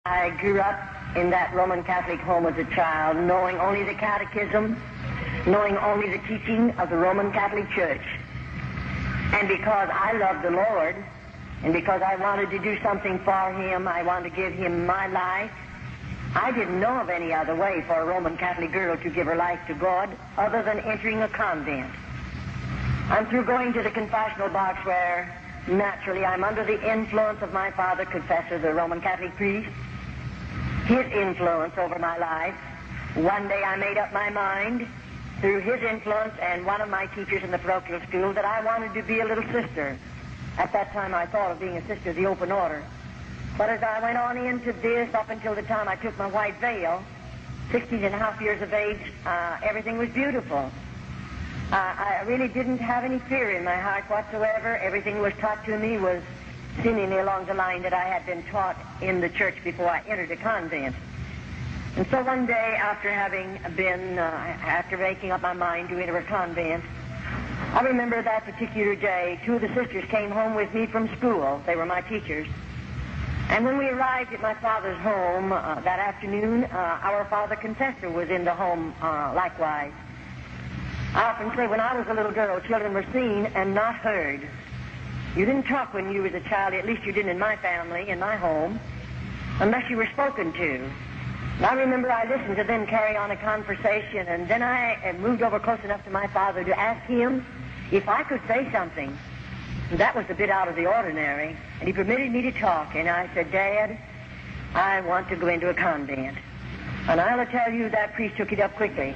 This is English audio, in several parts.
I grew up in that Roman Catholic home as a child, knowing only the catechism, knowing only the teaching of the Roman Catholic Church. And because I loved the Lord, and because I wanted to do something for Him, I wanted to give Him my life, I didn't know of any other way for a Roman Catholic girl to give her life to God other than entering a convent. I'm through going to the confessional box where, naturally, I'm under the influence of my father, confessor, the Roman Catholic priest, his influence over my life. One day I made up my mind, through his influence and one of my teachers in the parochial school, that I wanted to be a little sister. At that time I thought of being a sister of the open order. But as I went on into this, up until the time I took my white veil, 16 and a half years of age, everything was beautiful. I really didn't have any fear in my heart whatsoever. Everything was taught to me was seemingly along the line that I had been taught in the church before I entered a convent. And so one day, after having been, after making up my mind to enter a convent, I remember that particular day, two of the sisters came home with me from school. They were my teachers. And when we arrived at my father's home that afternoon, our father confessor was in the home likewise. I often say when I was a little girl, children were seen and not heard. You didn't talk when you was a child, at least you didn't in my family, in my home, unless you were spoken to. And I remember I listened to them carry on a conversation, and then I moved over close enough to my father to ask him if I could say something. And that was a bit out of the ordinary, and he permitted me to talk, and I said, Dad, I want to go into a convent. And I'll tell you that priest took it up quickly.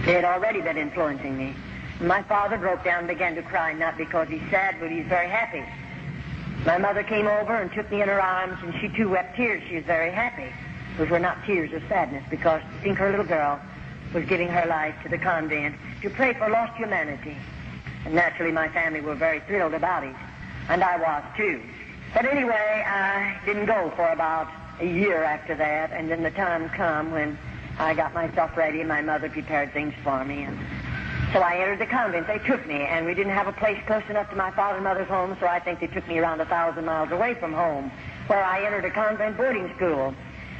He had already been influencing me. My father broke down and began to cry, not because he's sad, but he's very happy. My mother came over and took me in her arms, and she too wept tears. She was very happy. Those were not tears of sadness, because I think her little girl was giving her life to the convent to pray for lost humanity. And naturally my family were very thrilled about it, and I was too. But anyway, I didn't go for about a year after that, and then the time come when I got myself ready, and my mother prepared things for me, and so I entered the convent. They took me, and we didn't have a place close enough to my father and mother's home, so I think they took me around 1,000 miles away from home, where I entered a convent boarding school.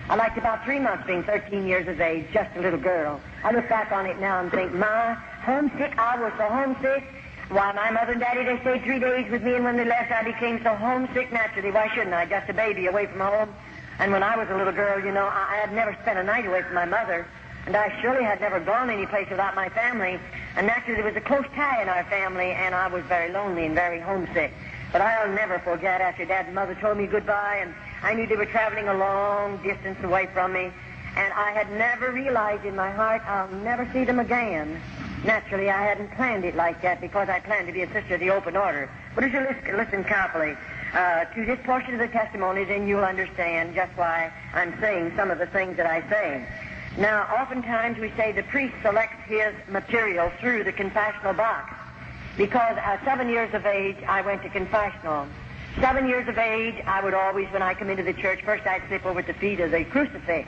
I liked about 3 months being 13 years of age, just a little girl. I look back on it now and think, my, homesick, I was so homesick. Why, my mother and daddy, they stayed 3 days with me, and when they left, I became so homesick naturally. Why shouldn't I? Just a baby away from home. And when I was a little girl, you know, I had never spent a night away from my mother, and I surely had never gone any place without my family. And naturally, there was a close tie in our family, and I was very lonely and very homesick. But I'll never forget after Dad and Mother told me goodbye, and I knew they were traveling a long distance away from me, and I had never realized in my heart I'll never see them again. Naturally, I hadn't planned it like that, because I planned to be a sister of the open order. But as you listen carefully to this portion of the testimony, then you'll understand just why I'm saying some of the things that I say. Now, oftentimes we say the priest selects his material through the confessional box, because at 7 years of age, I went to confessional. 7 years of age, I would always, when I come into the church, first I'd slip over at the feet of the crucifix,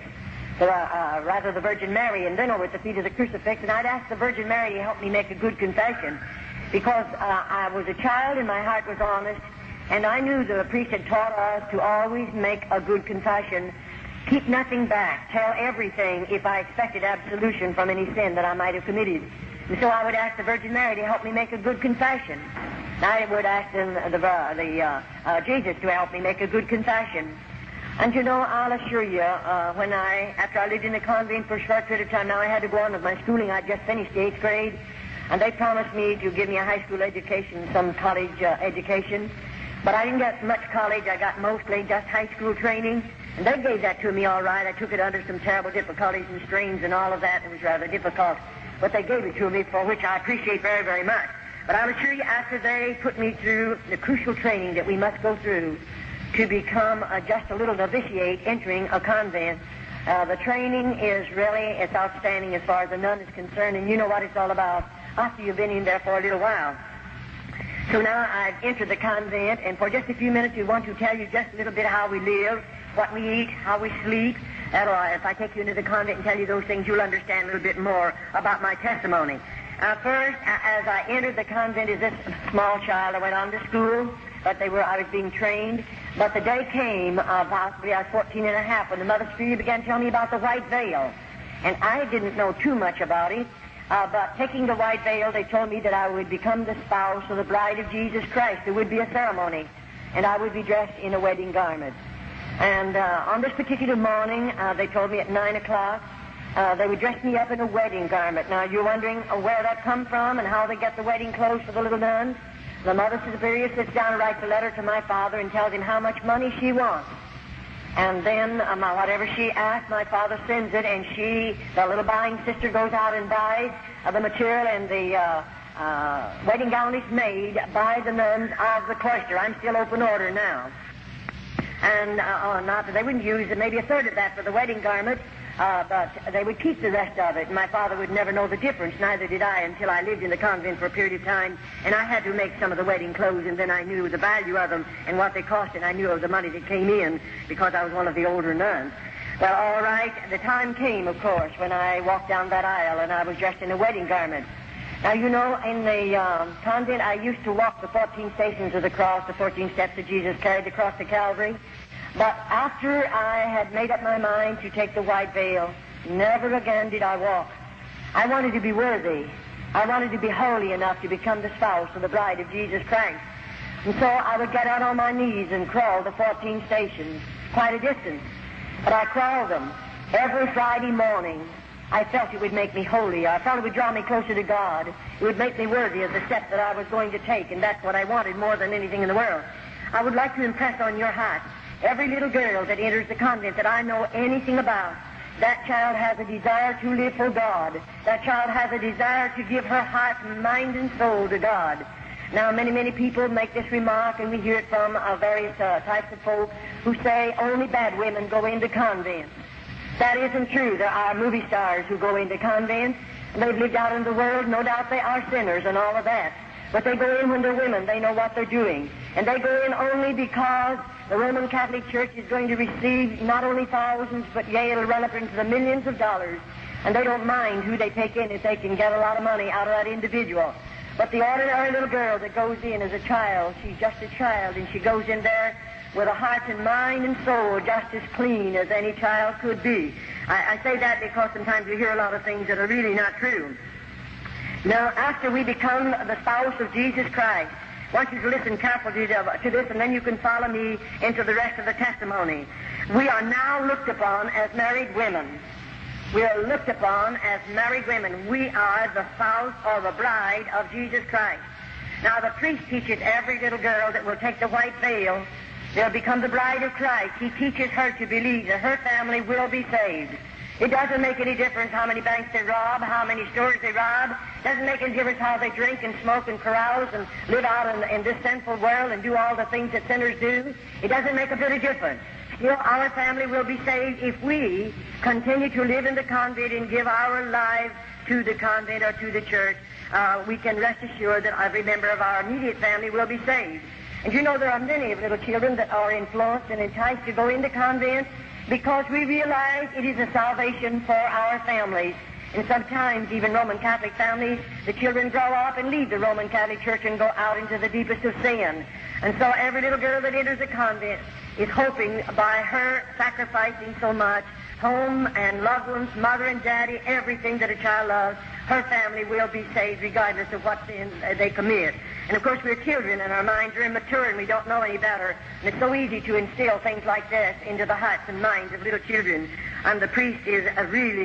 rather the Virgin Mary, and then over at the feet of the crucifix, and I'd ask the Virgin Mary to help me make a good confession, because I was a child and my heart was honest, and I knew the priest had taught us to always make a good confession, keep nothing back, tell everything if I expected absolution from any sin that I might have committed. And so I would ask the Virgin Mary to help me make a good confession. I would ask Jesus to help me make a good confession. And you know, I'll assure you, after I lived in the convent for a short period of time, now I had to go on with my schooling. I'd just finished the 8th grade, and they promised me to give me a high school education, some college education. But I didn't get much college. I got mostly just high school training, and they gave that to me all right. I took it under some terrible difficulties and strains and all of that. It was rather difficult, but they gave it to me, for which I appreciate very, very much. But I'll assure you, after they put me through the crucial training that we must go through to become just a little novitiate entering a convent, the training is really, it's outstanding as far as a nun is concerned, and you know what it's all about after you've been in there for a little while. So now I've entered the convent, and for just a few minutes we want to tell you just a little bit how we live, what we eat, how we sleep. If I take you into the convent and tell you those things, you'll understand a little bit more about my testimony. First, as I entered the convent as this small child, I went on to school, but I was being trained. But the day came, possibly I was 14 and a half, when the Mother Superior began telling me about the white veil. And I didn't know too much about it, but taking the white veil, they told me that I would become the spouse or the bride of Jesus Christ. There would be a ceremony, and I would be dressed in a wedding garment. And on this particular morning, they told me at 9 o'clock, they would dress me up in a wedding garment. Now, you're wondering where that come from and how they get the wedding clothes for the little nuns? The Mother Superior sits down and writes a letter to my father and tells him how much money she wants. And then whatever she asks, my father sends it, and the little buying sister, goes out and buys the material, and the wedding gown is made by the nuns of the cloister. I'm still open order now. And not that they wouldn't use maybe a third of that for the wedding garment, but they would keep the rest of it. And my father would never know the difference, neither did I, until I lived in the convent for a period of time, and I had to make some of the wedding clothes, and then I knew the value of them and what they cost, and I knew of the money that came in because I was one of the older nuns. Well, all right, the time came, of course, when I walked down that aisle and I was dressed in a wedding garment. Now, you know, in the convent, I used to walk the 14 stations of the cross, the 14 steps that Jesus carried across the Calvary. But after I had made up my mind to take the white veil, never again did I walk. I wanted to be worthy. I wanted to be holy enough to become the spouse or the bride of Jesus Christ. And so I would get out on my knees and crawl the 14 stations, quite a distance. But I crawled them every Friday morning. I felt it would make me holy. I felt it would draw me closer to God. It would make me worthy of the step that I was going to take, and that's what I wanted more than anything in the world. I would like to impress on your heart every little girl that enters the convent that I know anything about. That child has a desire to live for God. That child has a desire to give her heart, mind, and soul to God. Now, many people make this remark, and we hear it from various types of folk who say only bad women go into convents. That isn't true. There are movie stars who go into convents. They've lived out in the world. No doubt they are sinners and all of that. But they go in when they're women. They know what they're doing. And they go in only because the Roman Catholic Church is going to receive not only thousands, but yea, it'll run up into the millions of dollars. And they don't mind who they take in if they can get a lot of money out of that individual. But the ordinary little girl that goes in as a child, she's just a child, and she goes in there with a heart and mind and soul just as clean as any child could be. I say that because sometimes we hear a lot of things that are really not true. Now, after we become the spouse of Jesus Christ, I want you to listen carefully to this, and then you can follow me into the rest of the testimony. We are now looked upon as married women. We are looked upon as married women. We are the spouse or the bride of Jesus Christ. Now, the priest teaches every little girl that will take the white veil, they'll become the bride of Christ. He teaches her to believe that her family will be saved. It doesn't make any difference how many banks they rob, how many stores they rob. It doesn't make any difference how they drink and smoke and carouse and live out in this sinful world and do all the things that sinners do. It doesn't make a bit of difference. Still, our family will be saved if we continue to live in the convent and give our lives to the convent or to the church. We can rest assured that every member of our immediate family will be saved. And you know, there are many little children that are influenced and enticed to go into convents because we realize it is a salvation for our families. And sometimes, even Roman Catholic families, the children grow up and leave the Roman Catholic Church and go out into the deepest of sin. And so every little girl that enters a convent is hoping by her sacrificing so much, home and loved ones, mother and daddy, everything that a child loves, her family will be saved regardless of what sin they commit. And of course, we're children and our minds are immature and we don't know any better. And it's so easy to instill things like this into the hearts and minds of little children. And the priest is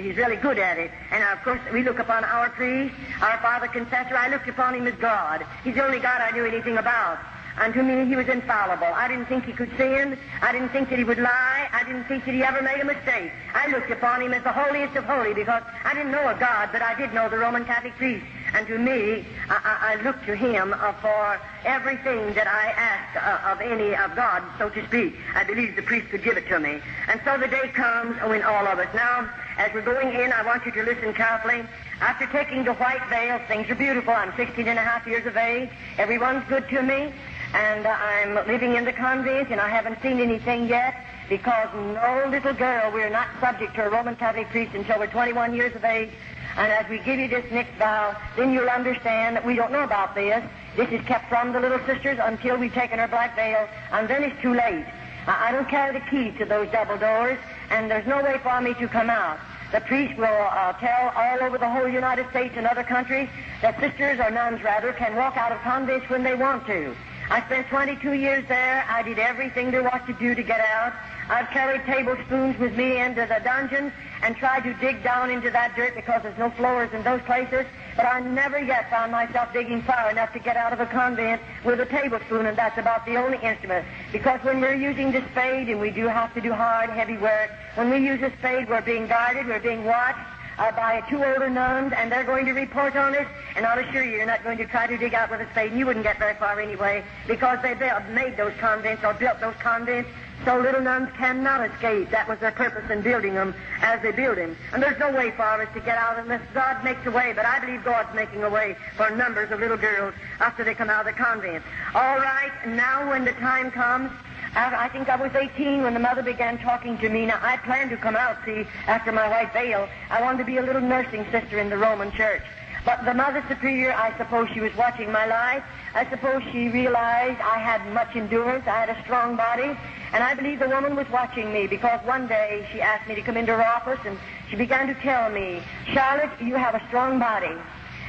he's really good at it. And of course, we look upon our priest, our father confessor. I looked upon him as God. He's the only God I knew anything about. And to me, he was infallible. I didn't think he could sin. I didn't think that he would lie. I didn't think that he ever made a mistake. I looked upon him as the holiest of holy because I didn't know a God, but I did know the Roman Catholic priest. And to me, I looked to him for everything that I asked of any of God, so to speak. I believed the priest could give it to me. And so the day comes when all of us. Now, as we're going in, I want you to listen carefully. After taking the white veil, things are beautiful. I'm 16 and a half years of age. Everyone's good to me. And I'm living in the convent, and I haven't seen anything yet because no little girl, we're not subject to a Roman Catholic priest until we're 21 years of age. And as we give you this next vow, then you'll understand that we don't know about this. This is kept from the little sisters until we've taken our black veil, and then it's too late. I don't carry the keys to those double doors, and there's no way for me to come out. The priest will tell all over the whole United States and other countries that sisters, or nuns rather, can walk out of convents when they want to. I spent 22 years there. I did everything there was to do to get out. I've carried tablespoons with me into the dungeons and tried to dig down into that dirt because there's no floors in those places, but I never yet found myself digging far enough to get out of a convent with a tablespoon, and that's about the only instrument. Because when we're using the spade, and we do have to do hard, heavy work, when we use a spade, we're being guarded, we're being watched by two older nuns, and they're going to report on us, and I'll assure you, you're not going to try to dig out with a spade, and you wouldn't get very far anyway, because they made those convents or built those convents so little nuns cannot escape. That was their purpose in building them as they build them. And there's no way for us to get out unless God makes a way, but I believe God's making a way for numbers of little girls after they come out of the convent. All right, now when the time comes, I think I was 18 when the mother began talking to me. Now, I planned to come out, see, after my white veil. I wanted to be a little nursing sister in the Roman Church. But the Mother Superior, I suppose she was watching my life. I suppose she realized I had much endurance, I had a strong body, and I believe the woman was watching me because one day she asked me to come into her office, and she began to tell me, Charlotte, you have a strong body.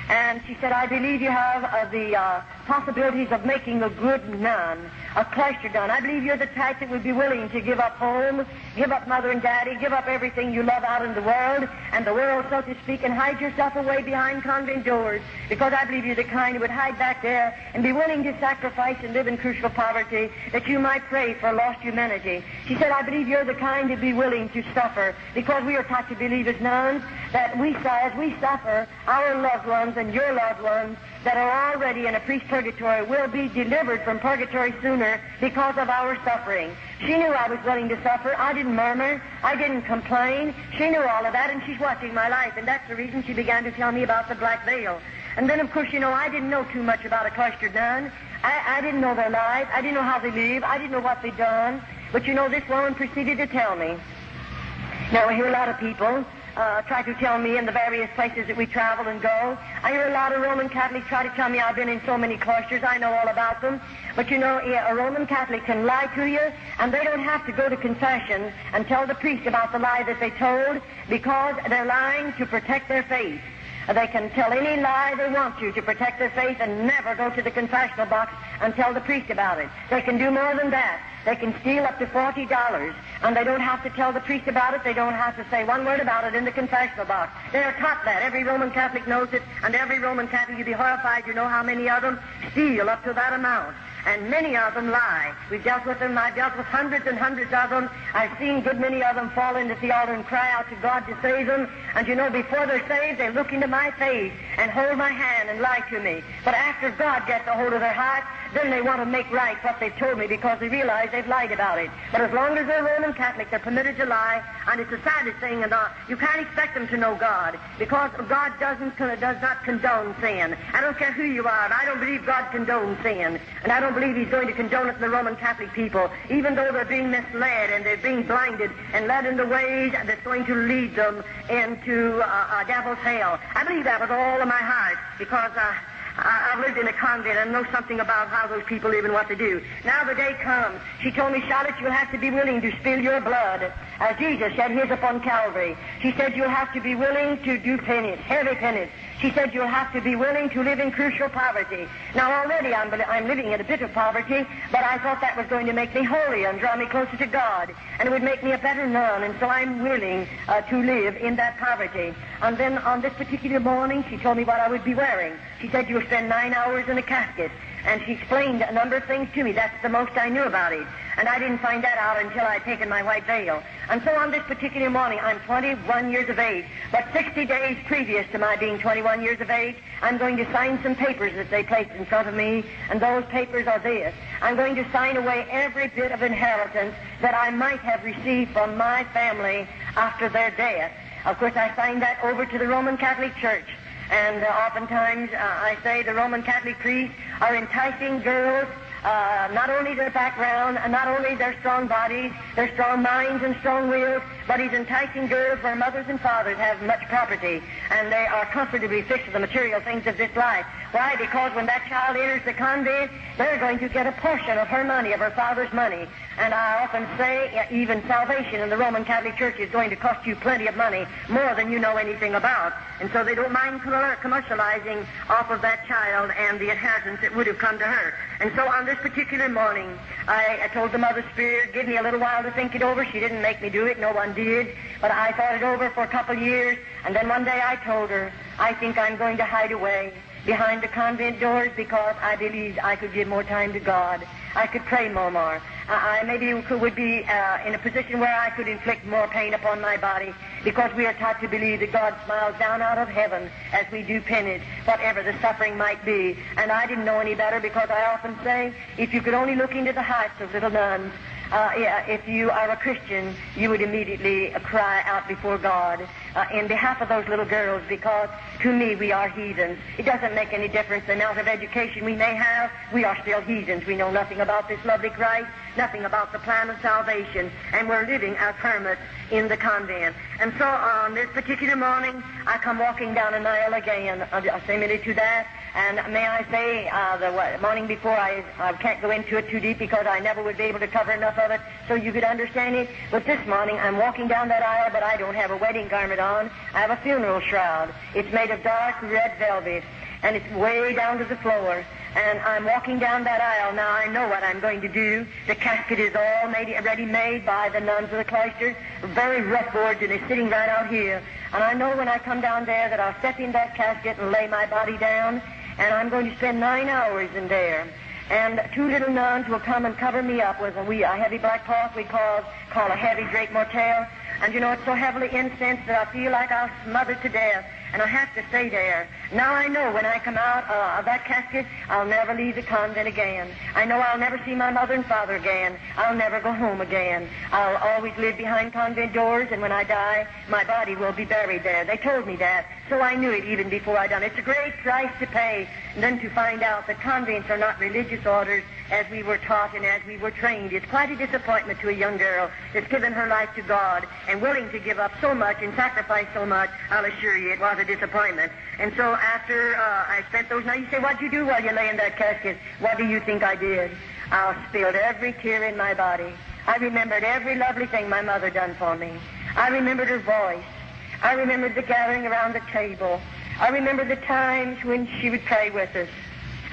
And she said, I believe you have the possibilities of making a good nun, a cloistered nun. I believe you're the type that would be willing to give up home, give up mother and daddy, give up everything you love out in the world, so to speak, and hide yourself away behind convent doors, because I believe you're the kind who would hide back there and be willing to sacrifice and live in crucial poverty that you might pray for lost humanity. She said, I believe you're the kind to be willing to suffer, because we are taught to believe as nuns that as we suffer, our loved ones and your loved ones that are already in a priest's purgatory will be delivered from purgatory sooner because of our suffering. She knew I was willing to suffer. I didn't murmur. I didn't complain. She knew all of that, and she's watching my life, and that's the reason she began to tell me about the black veil. And then, of course, I didn't know too much about a cloistered nun. I didn't know their lives. I didn't know how they live. I didn't know what they'd done. But, this woman proceeded to tell me. Now, I hear a lot of people try to tell me in the various places that we travel and go. I hear a lot of Roman Catholics try to tell me I've been in so many cloisters. I know all about them. But a Roman Catholic can lie to you, and they don't have to go to confession and tell the priest about the lie that they told, because they're lying to protect their faith. They can tell any lie they want to protect their faith and never go to the confessional box and tell the priest about it. They can do more than that. They can steal up to $40, and they don't have to tell the priest about it. They don't have to say one word about it in the confessional box. They are taught that. Every Roman Catholic knows it, and every Roman Catholic, you'd be horrified, how many of them steal up to that amount. And many of them lie. We've dealt with them. I've dealt with hundreds and hundreds of them. I've seen good many of them fall into the altar and cry out to God to save them. And before they're saved, they look into my face and hold my hand and lie to me. But after God gets a hold of their heart, then they want to make right what they've told me, because they realize they've lied about it. But as long as they're Roman Catholic, they're permitted to lie, and it's the saddest thing, and you can't expect them to know God, because God does not condone sin. I don't care who you are, but I don't believe God condones sin, and I don't believe He's going to condone it in the Roman Catholic people, even though they're being misled and they're being blinded and led in the ways that's going to lead them into a devil's hell. I believe that with all of my heart, because I've lived in a convent and know something about how those people live and what they do. Now the day comes. She told me, Charlotte, you'll have to be willing to spill your blood as Jesus shed his upon Calvary. She said you'll have to be willing to do penance, heavy penance. She said you'll have to be willing to live in crucial poverty. Now already I'm living in a bit of poverty, but I thought that was going to make me holier and draw me closer to God, and it would make me a better nun, and so I'm willing to live in that poverty. And then on this particular morning, she told me what I would be wearing. She said you'll spend 9 hours in a casket, and she explained a number of things to me. That's the most I knew about it, and I didn't find that out until I'd taken my white veil. And so on this particular morning, I'm 21 years of age, but 60 days previous to my being 21 years of age, I'm going to sign some papers that they placed in front of me, and those papers are this. I'm going to sign away every bit of inheritance that I might have received from my family after their death. Of course, I signed that over to the Roman Catholic Church. And oftentimes, I say the Roman Catholic priests are enticing girls, not only their background, and not only their strong bodies, their strong minds and strong wills, but he's enticing girls where mothers and fathers have much property, and they are comfortably fixed with the material things of this life. Why? Because when that child enters the convent, they're going to get a portion of her money, of her father's money. And I often say, even salvation in the Roman Catholic Church is going to cost you plenty of money, more than you know anything about. And so they don't mind commercializing off of that child and the inheritance that would have come to her. And so on this particular morning, I told the Mother Spirit, give me a little while to think it over. She didn't make me do it. No one did. But I thought it over for a couple of years. And then one day I told her, I think I'm going to hide away behind the convent doors because I believed I could give more time to God. I could pray more. I maybe would be in a position where I could inflict more pain upon my body, because we are taught to believe that God smiles down out of heaven as we do penance, whatever the suffering might be. And I didn't know any better, because I often say, if you could only look into the hearts of little nuns, if you are a Christian, you would immediately cry out before God in behalf of those little girls, because to me we are heathens. It doesn't make any difference the amount of education we may have. We are still heathens. We know nothing about this lovely Christ, nothing about the plan of salvation, and we're living our hermits in the convent. And so on this particular morning, I come walking down an aisle again, similar to that. And may I say, the morning before, I can't go into it too deep because I never would be able to cover enough of it so you could understand it. But this morning, I'm walking down that aisle, but I don't have a wedding garment on. I have a funeral shroud. It's made of dark red velvet, and it's way down to the floor. And I'm walking down that aisle. Now, I know what I'm going to do. The casket is all ready made by the nuns of the cloister, very rough boards, and it's sitting right out here. And I know when I come down there that I'll step in that casket and lay my body down, and I'm going to spend 9 hours in there. And 2 little nuns will come and cover me up with a heavy black cloth we call a heavy drape mortel. And you know, it's so heavily incensed that I feel like I'll smother to death, and I have to stay there. Now I know when I come out of that casket, I'll never leave the convent again. I know I'll never see my mother and father again. I'll never go home again. I'll always live behind convent doors, and when I die, my body will be buried there. They told me that, so I knew it even before I done it. It's a great price to pay, and then to find out that convents are not religious orders as we were taught and as we were trained. It's quite a disappointment to a young girl that's given her life to God and willing to give up so much and sacrifice so much. I'll assure you it was a disappointment. And so after I spent those nights, you say, what'd you do while you lay in that casket? What do you think I did? I spilled every tear in my body. I remembered every lovely thing my mother done for me. I remembered her voice. I remembered the gathering around the table. I remembered the times when she would pray with us.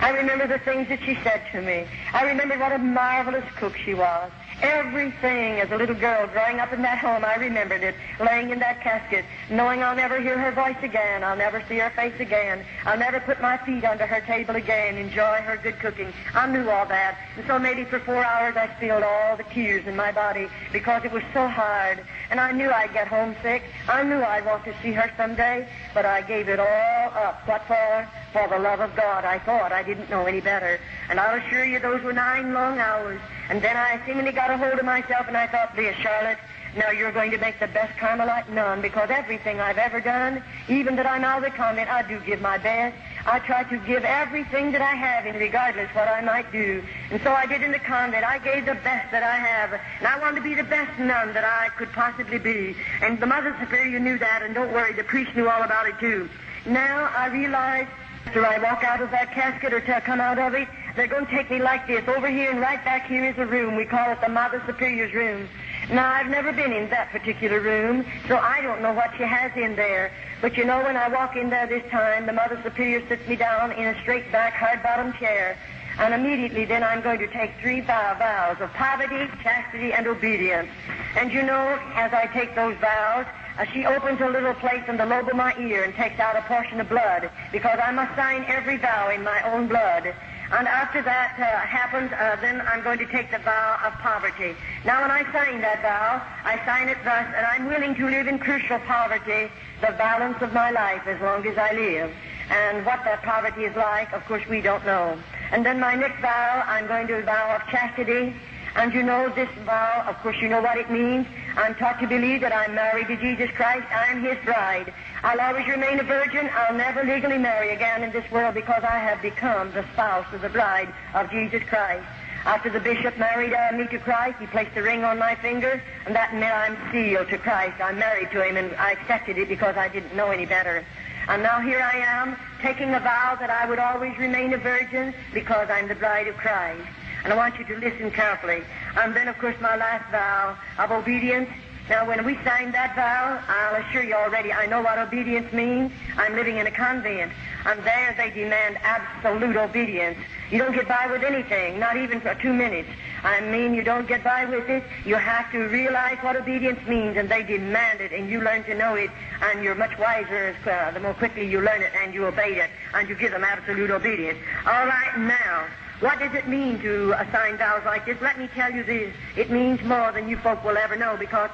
I remember the things that she said to me. I remembered what a marvelous cook she was. Everything as a little girl growing up in that home, I remembered it, laying in that casket, knowing I'll never hear her voice again. I'll never see her face again. I'll never put my feet under her table again, enjoy her good cooking. I knew all that. And so maybe for 4 hours I spilled all the tears in my body because it was so hard. And I knew I'd get homesick. I knew I'd want to see her someday, but I gave it all up. What for? For the love of God. I thought I didn't know any better. And I'll assure you those were 9 long hours. And then I seemingly got a hold of myself, and I thought, dear Charlotte, now you're going to make the best Carmelite nun, because everything I've ever done, even that I'm out of the convent, I do give my best. I try to give everything that I have, in regardless what I might do. And so I did in the convent. I gave the best that I have, and I wanted to be the best nun that I could possibly be. And the Mother Superior knew that, and don't worry, the priest knew all about it too. Now I realize, after I walk out of that casket or to come out of it, they're going to take me like this. Over here and right back here is a room. We call it the Mother Superior's room. Now, I've never been in that particular room, so I don't know what she has in there. But you know, when I walk in there this time, the Mother Superior sits me down in a straight-back, hard-bottom chair. And immediately then I'm going to take 3 vows of poverty, chastity, and obedience. And you know, as I take those vows, she opens a little place in the lobe of my ear and takes out a portion of blood, because I must sign every vow in my own blood. And after that happens, then I'm going to take the vow of poverty. Now, when I sign that vow, I sign it thus, and I'm willing to live in crucial poverty the balance of my life as long as I live. And what that poverty is like, of course, we don't know. And then my next vow, I'm going to vow of chastity. And you know, this vow, of course, you know what it means. I'm taught to believe that I'm married to Jesus Christ. I'm his bride. I'll always remain a virgin. I'll never legally marry again in this world, because I have become the spouse of the bride of Jesus Christ. After the bishop married me to Christ, he placed a ring on my finger, and that meant I'm sealed to Christ. I'm married to him, and I accepted it because I didn't know any better. And now here I am, taking a vow that I would always remain a virgin because I'm the bride of Christ. And I want you to listen carefully. And then, of course, my last vow of obedience. Now, when we signed that vow, I'll assure you already, I know what obedience means. I'm living in a convent, and there they demand absolute obedience. You don't get by with anything, not even for 2 minutes. I mean, you don't get by with it. You have to realize what obedience means, and they demand it, and you learn to know it, and you're much wiser the more quickly you learn it, and you obey it, and you give them absolute obedience. All right, now, what does it mean to assign vows like this? Let me tell you this. It means more than you folk will ever know, because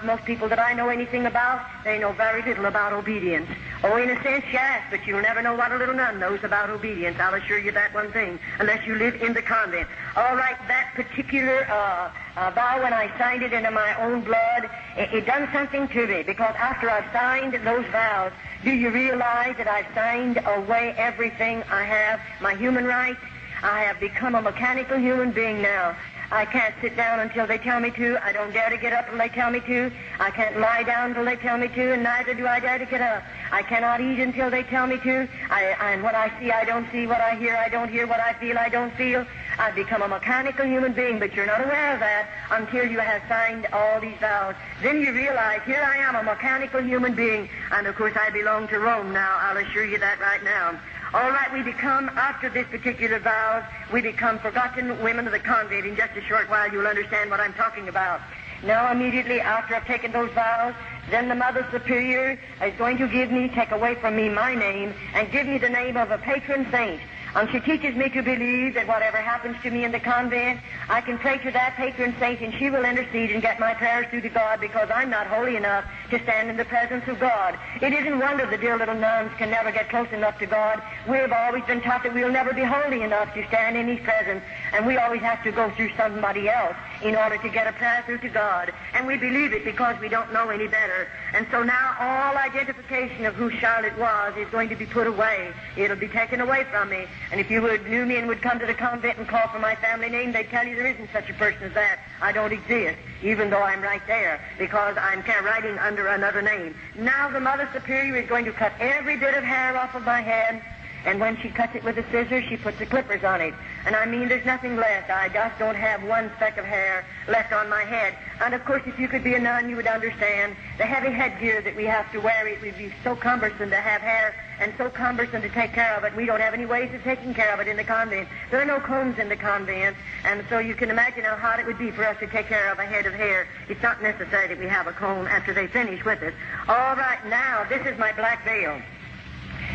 most people that I know anything about, they know very little about obedience. Oh, in a sense, yes, but you'll never know what a little nun knows about obedience. I'll assure you that one thing, unless you live in the convent. All right, that particular vow, when I signed it into my own blood, it done something to me, because after I've signed those vows, do you realize that I've signed away everything I have, my human rights? I have become a mechanical human being now. I can't sit down until they tell me to. I don't dare to get up until they tell me to. I can't lie down until they tell me to, and neither do I dare to get up. I cannot eat until they tell me to. And what I see, I don't see. What I don't hear. What I feel, I don't feel. I've become a mechanical human being, but you're not aware of that until you have signed all these vows. Then you realize, here I am, a mechanical human being, and of course I belong to Rome now. I'll assure you that right now. All right, we become, after this particular vows, we become forgotten women of the convent. In just a short while, you'll understand what I'm talking about. Now, immediately after I've taken those vows, then the Mother Superior is going to take away from me my name, and give me the name of a patron saint. And she teaches me to believe that whatever happens to me in the convent, I can pray to that patron saint, and she will intercede and get my prayers through to God, because I'm not holy enough to stand in the presence of God. It isn't wonder the dear little nuns can never get close enough to God. We've always been taught that we'll never be holy enough to stand in His presence, and we always have to go through somebody else in order to get a prayer through to God. And we believe it because we don't know any better. And so now all identification of who Charlotte was is going to be put away. It'll be taken away from me. And if you knew me and would come to the convent and call for my family name, they'd tell you there isn't such a person as that. I don't exist, even though I'm right there, because I'm writing under another name. Now the Mother Superior is going to cut every bit of hair off of my head, and when she cuts it with a scissors, she puts the clippers on it. And I mean, there's nothing left. I just don't have one speck of hair left on my head. And of course, if you could be a nun, you would understand the heavy headgear that we have to wear. It would be so cumbersome to have hair, and so cumbersome to take care of it. We don't have any ways of taking care of it in the convent. There are no combs in the convent, and so you can imagine how hard it would be for us to take care of a head of hair. It's not necessary that we have a comb after they finish with it. All right, now, this is my black veil.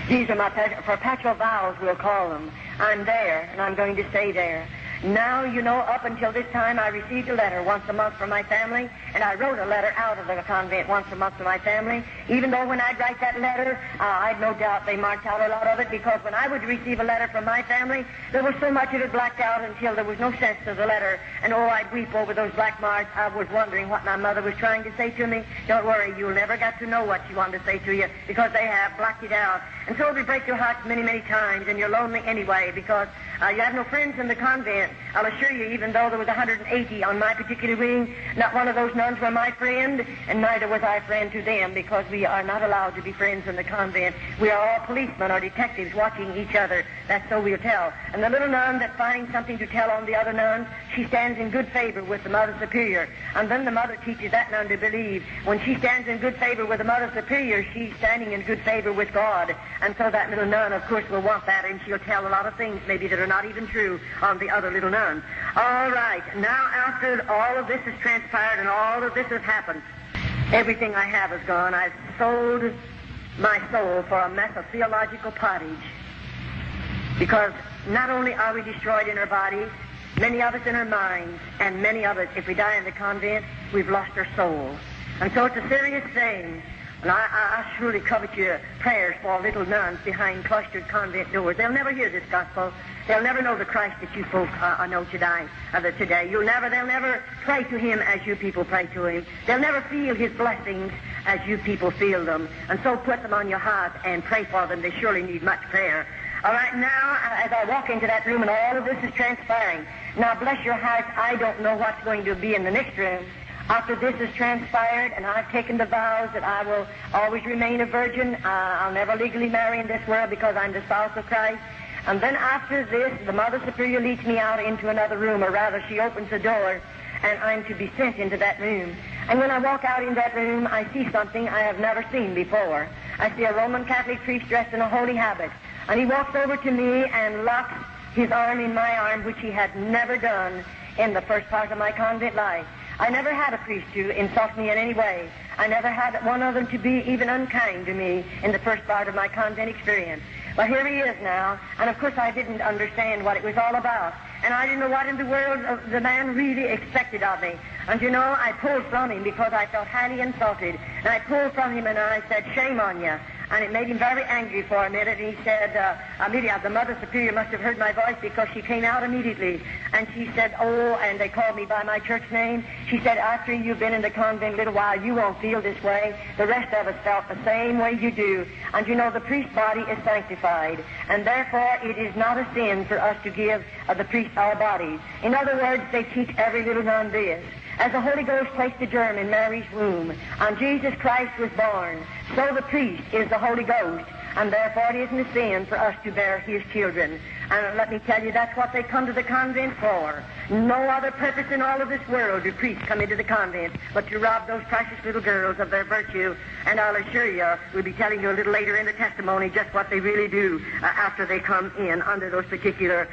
These are my perpetual vows, we'll call them. I'm there, and I'm going to stay there. Now, you know, up until this time, I received a letter once a month from my family, and I wrote a letter out of the convent once a month to my family, even though when I'd write that letter, I'd no doubt they marked out a lot of it, because when I would receive a letter from my family, there was so much of it blacked out until there was no sense to the letter, and oh, I'd weep over those black marks. I was wondering what my mother was trying to say to me. Don't worry, you'll never get to know what she wanted to say to you, because they have blacked it out. And so it'll break your hearts many, many times, and you're lonely anyway, because you have no friends in the convent. I'll assure you, even though there was 180 on my particular wing, not one of those nuns were my friend, and neither was I a friend to them, because we are not allowed to be friends in the convent. We are all policemen or detectives watching each other. That's so we'll tell. And the little nun that finds something to tell on the other nuns, she stands in good favor with the Mother Superior. And then the Mother teaches that nun to believe. When she stands in good favor with the Mother Superior, she's standing in good favor with God. And so that little nun, of course, will want that, and she'll tell a lot of things maybe that are not even true on the other little nun. All right, now after all of this has transpired and all of this has happened, everything I have is gone. I've sold my soul for a mess of theological pottage, because not only are we destroyed in our bodies, many of us in our minds, and many of us, if we die in the convent, we've lost our soul. And so it's a serious thing. And I truly covet your prayers for little nuns behind cloistered convent doors. They'll never hear this gospel. They'll never know the Christ that you folk know today. They'll never pray to Him as you people pray to Him. They'll never feel His blessings as you people feel them. And so put them on your heart and pray for them. They surely need much prayer. All right, now, as I walk into that room and all of this is transpiring, now, bless your hearts, I don't know what's going to be in the next room. After this is transpired and I've taken the vows that I will always remain a virgin, I'll never legally marry in this world because I'm the spouse of Christ. And then after this, the Mother Superior leads me out into another room, or rather she opens the door, and I'm to be sent into that room. And when I walk out in that room, I see something I have never seen before. I see a Roman Catholic priest dressed in a holy habit. And he walks over to me and locks his arm in my arm, which he had never done in the first part of my convent life. I never had a priest to insult me in any way. I never had one of them to be even unkind to me in the first part of my convent experience. But here he is now, and of course I didn't understand what it was all about. And I didn't know what in the world the man really expected of me. And you know, I pulled from him because I felt highly insulted. And I pulled from him and I said, shame on you. And it made him very angry for a minute. And he said, immediately, the Mother Superior must have heard my voice because she came out immediately. And she said, oh, and they called me by my church name. She said, after you've been in the convent a little while, you won't feel this way. The rest of us felt the same way you do. And you know, the priest's body is sanctified. And therefore, it is not a sin for us to give the priest our bodies. In other words, they teach every little nun this. As the Holy Ghost placed the germ in Mary's womb, and Jesus Christ was born, so the priest is the Holy Ghost, and therefore it isn't a sin for us to bear his children. And let me tell you, that's what they come to the convent for. No other purpose in all of this world do priests come into the convent but to rob those precious little girls of their virtue. And I'll assure you, we'll be telling you a little later in the testimony just what they really do after they come in under those particular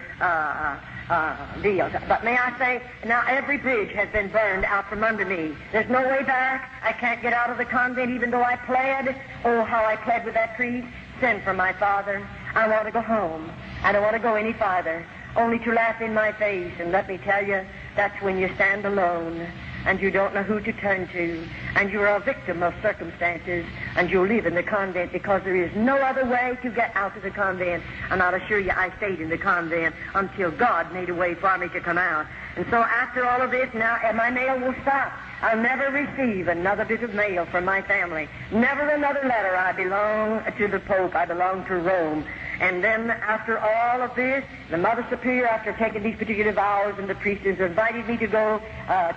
deals. But may I say, now every bridge has been burned out from under me. There's no way back. I can't get out of the convent even though I pled. Oh, how I pled with that priest. Send for my father. I want to go home. I don't want to go any farther, only to laugh in my face. And let me tell you, that's when you stand alone and you don't know who to turn to, and you're a victim of circumstances, and you live in the convent because there is no other way to get out of the convent. And I'll assure you, I stayed in the convent until God made a way for me to come out. And so after all of this, now my mail will stop. I'll never receive another bit of mail from my family. Never another letter. I belong to the Pope. I belong to Rome. And then after all of this, the Mother Superior, after taking these particular vows, and the priest has invited me to go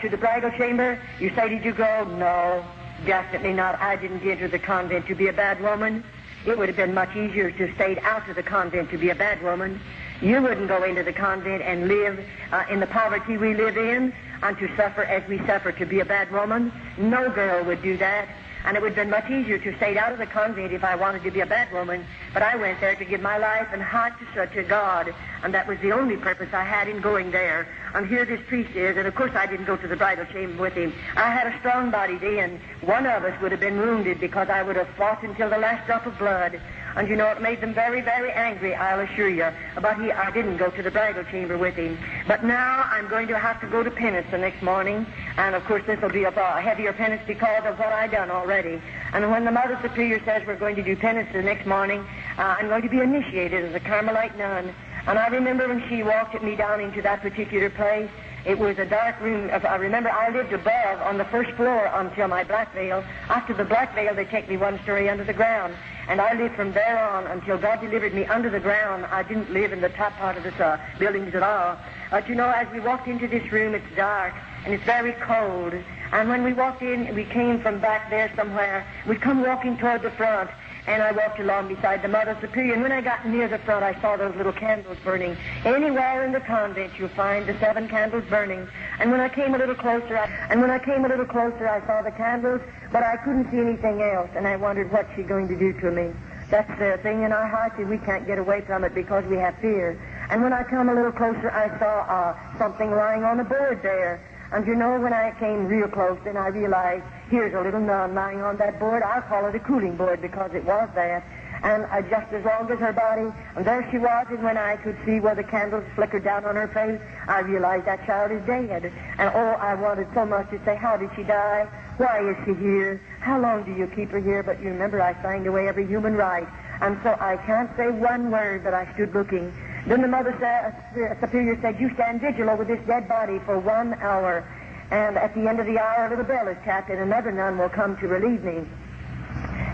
to the bridal chamber. You say, did you go? No, definitely not. I didn't enter the convent to be a bad woman. It would have been much easier to have stayed out of the convent to be a bad woman. You wouldn't go into the convent and live in the poverty we live in and to suffer as we suffer to be a bad woman. No girl would do that. And it would have been much easier to stay out of the convent if I wanted to be a bad woman. But I went there to give my life and heart to such a God. And that was the only purpose I had in going there. And here this priest is. And of course I didn't go to the bridal chamber with him. I had a strong body then. One of us would have been wounded because I would have fought until the last drop of blood. And you know, it made them very, very angry, I'll assure you. But I didn't go to the bridal chamber with him. But now I'm going to have to go to penance the next morning. And of course this will be a heavier penance because of what I've done already. And when the Mother Superior says we're going to do penance the next morning, I'm going to be initiated as a Carmelite nun. And I remember when she walked me down into that particular place, it was a dark room. I remember I lived above on the first floor until my black veil. After the black veil, they take me one story under the ground. And I lived from there on until God delivered me under the ground. I didn't live in the top part of the buildings at all. But you know, as we walked into this room, it's dark and it's very cold. And when we walked in, we came from back there somewhere. We come walking toward the front. And I walked along beside the Mother Superior, and when I got near the front, I saw those little candles burning. Anywhere in the convent, you'll find the 7 candles burning. And when I came a little closer, I saw the candles, but I couldn't see anything else, and I wondered what's she going to do to me. That's the thing in our hearts, and we can't get away from it because we have fear. And when I come a little closer, I saw something lying on the board there. And you know, when I came real close, then I realized, here's a little nun lying on that board. I'll call it a cooling board because it was that. And just as long as her body, and there she was, and when I could see where the candles flickered down on her face, I realized that child is dead. And oh, I wanted so much to say, how did she die? Why is she here? How long do you keep her here? But you remember, I signed away every human right. And so I can't say one word, but I stood looking. Then the Mother Superior said, you stand vigil over this dead body for 1 hour. And at the end of the hour, a little bell is tapped, and another nun will come to relieve me.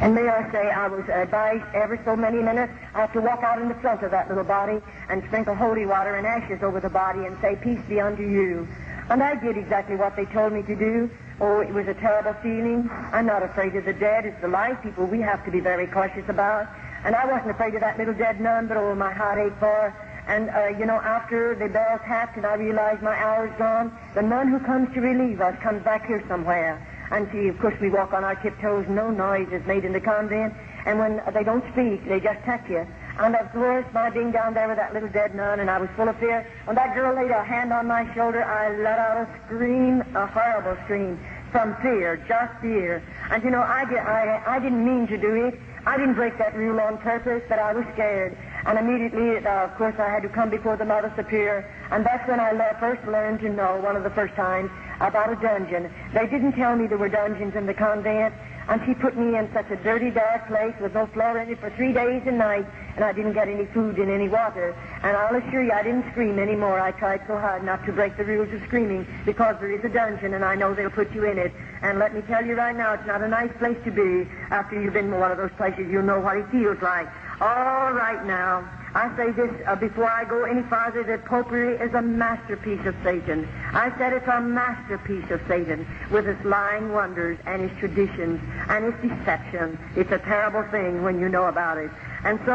And may I say, I was advised every so many minutes I have to walk out in the front of that little body and sprinkle holy water and ashes over the body and say, peace be unto you. And I did exactly what they told me to do. Oh, it was a terrible feeling. I'm not afraid of the dead. It's the live people we have to be very cautious about. And I wasn't afraid of that little dead nun, but oh, my heart ached for her. And, after the bell tapped and I realized my hour's gone, the nun who comes to relieve us comes back here somewhere. And of course, we walk on our tiptoes. No noise is made in the convent. And when they don't speak, they just touch you. And of course, my being down there with that little dead nun, and I was full of fear. When that girl laid a hand on my shoulder, I let out a scream, a horrible scream, from fear, just fear. And I didn't mean to do it. I didn't break that rule on purpose, but I was scared. And immediately, of course, I had to come before the Mother Superior. And that's when I first learned to know, one of the first times, about a dungeon. They didn't tell me there were dungeons in the convent. And she put me in such a dirty, dark place with no floor in it for 3 days and nights, and I didn't get any food and any water. And I'll assure you, I didn't scream anymore. I tried so hard not to break the rules of screaming, because there is a dungeon, and I know they'll put you in it. And let me tell you right now, it's not a nice place to be. After you've been in one of those places, you'll know what it feels like. All right now, I say this before I go any farther, that popery is a masterpiece of Satan. I said it's a masterpiece of Satan, with its lying wonders and its traditions and its deception. It's a terrible thing when you know about it. And so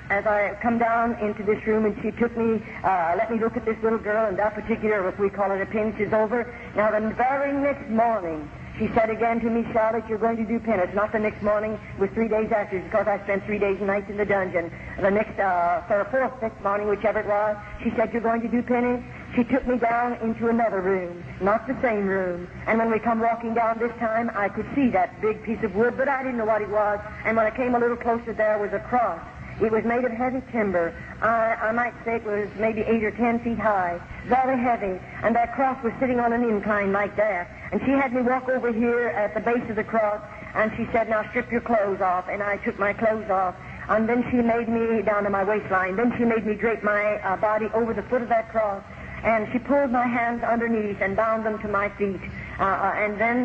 as I come down into this room, and she took me, let me look at this little girl, and that particular, if we call it a pinch, is over. Now, the very next morning, she said again to me, Charlotte, you're going to do penance. Not the next morning, it was 3 days after, because I spent 3 days and nights in the dungeon. The next, fifth morning, whichever it was, she said, you're going to do penance. She took me down into another room, not the same room. And when we come walking down this time, I could see that big piece of wood, but I didn't know what it was. And when I came a little closer, there was a cross. It was made of heavy timber. I might say it was maybe 8 or 10 feet high, very heavy. And that cross was sitting on an incline like that. And she had me walk over here at the base of the cross, and she said, now strip your clothes off. And I took my clothes off. And then she made me down to my waistline. Then she made me drape my body over the foot of that cross. And she pulled my hands underneath and bound them to my feet. And then,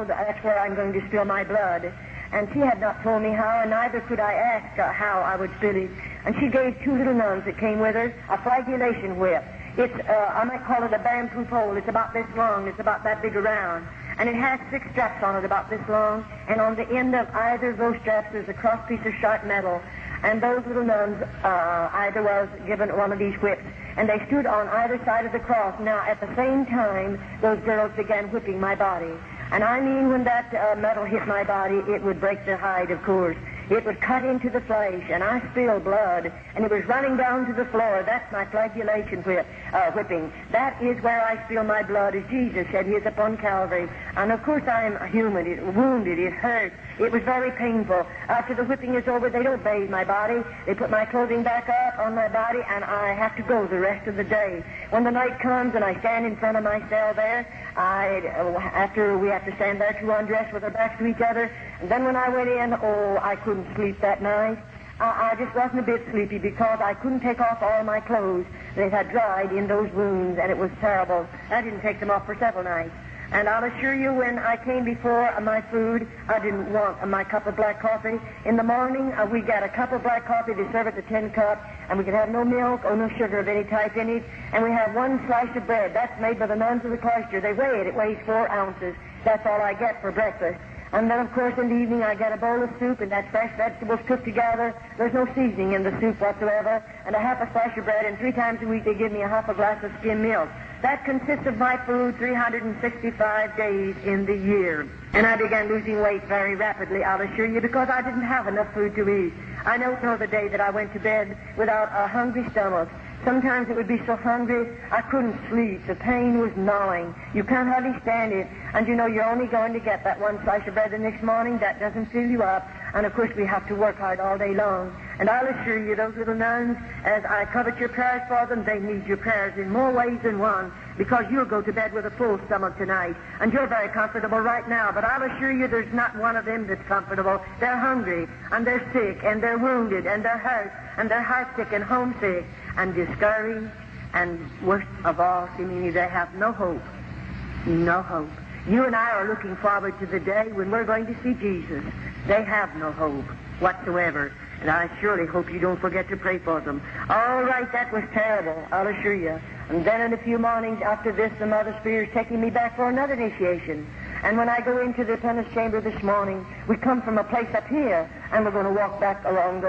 that's where I'm going to spill my blood. And she had not told me how, and neither could I ask how I would spill it. And she gave 2 little nuns that came with her a flagellation whip. It's, I might call it a bamboo pole. It's about this long. It's about that big around. And it has 6 straps on it about this long. And on the end of either of those straps there's a cross piece of sharp metal. And those little nuns, either was given one of these whips. And they stood on either side of the cross. Now, at the same time, those girls began whipping my body. And I mean, when that metal hit my body, it would break the hide, of course. It would cut into the flesh, and I spilled blood, and it was running down to the floor. That's my flagellation whipping. That is where I spill my blood, as Jesus said, He is upon Calvary. And of course I'm human. It wounded. It hurt. It was very painful. After the whipping is over, they don't bathe my body. They put my clothing back up on my body, and I have to go the rest of the day. When the night comes and I stand in front of my cell there, after we have to stand there to undress with our backs to each other, and then when I went in, I couldn't sleep that night. I just wasn't a bit sleepy because I couldn't take off all my clothes. They had dried in those wounds, and it was terrible. I didn't take them off for several nights. And I'll assure you, when I came before my food, I didn't want my cup of black coffee. In the morning, we got a cup of black coffee. They serve it the tin cup, and we could have no milk or no sugar of any type in it. And we have 1 slice of bread. That's made by the nuns of the cloister. They weigh it. It weighs 4 ounces. That's all I get for breakfast. And then, of course, in the evening, I get a bowl of soup, and that's fresh vegetables cooked together. There's no seasoning in the soup whatsoever. And a half a slice of bread, and 3 times a week they give me a half a glass of skim milk. That consists of my food 365 days in the year. And I began losing weight very rapidly, I'll assure you, because I didn't have enough food to eat. I don't know the day that I went to bed without a hungry stomach. Sometimes it would be so hungry I couldn't sleep. The pain was gnawing. You can't hardly stand it. And you're only going to get that 1 slice of bread the next morning. That doesn't fill you up. And of course we have to work hard all day long. And I'll assure you, those little nuns, as I covet your prayers for them, they need your prayers in more ways than one, because you'll go to bed with a full stomach tonight. And you're very comfortable right now, but I'll assure you there's not one of them that's comfortable. They're hungry, and they're sick, and they're wounded, and they're hurt, and they're heartsick and homesick, and discouraged, and worst of all, seemingly they have no hope. No hope. You and I are looking forward to the day when we're going to see Jesus. They have no hope whatsoever. And I surely hope you don't forget to pray for them. All right, that was terrible, I'll assure you. And then in a few mornings after this, the Mother Superior is taking me back for another initiation. And when I go into the penance chamber this morning, we come from a place up here, and we're going to walk back along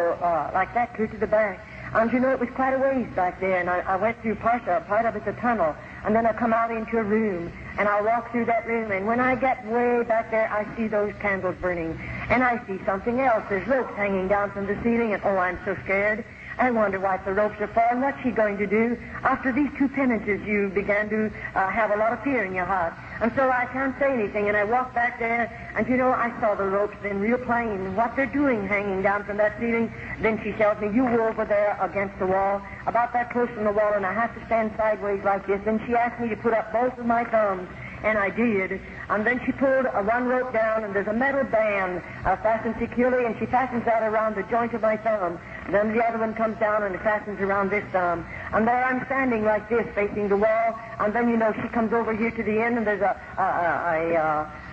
like that, clear to the back. And you know, it was quite a ways back there, and I went through part of it's a tunnel, and then I come out into a room, and I walk through that room, and when I get way back there, I see those candles burning, and I see something else. There's ropes hanging down from the ceiling, and oh, I'm so scared. I wonder why the ropes are falling. What's she going to do? After these two penances, you began to have a lot of fear in your heart. And so I can't say anything, and I walk back there, and you know, I saw the ropes then real plain, what they're doing hanging down from that ceiling. Then she tells me, you were over there against the wall, about that close from the wall, and I have to stand sideways like this. Then she asked me to put up both of my thumbs, and I did. And then she pulled one rope down, and there's a metal band fastened securely, and she fastens that around the joint of my thumb. Then the other one comes down and it fastens around this thumb. And there I'm standing like this, facing the wall. And then, you know, she comes over here to the end, and there's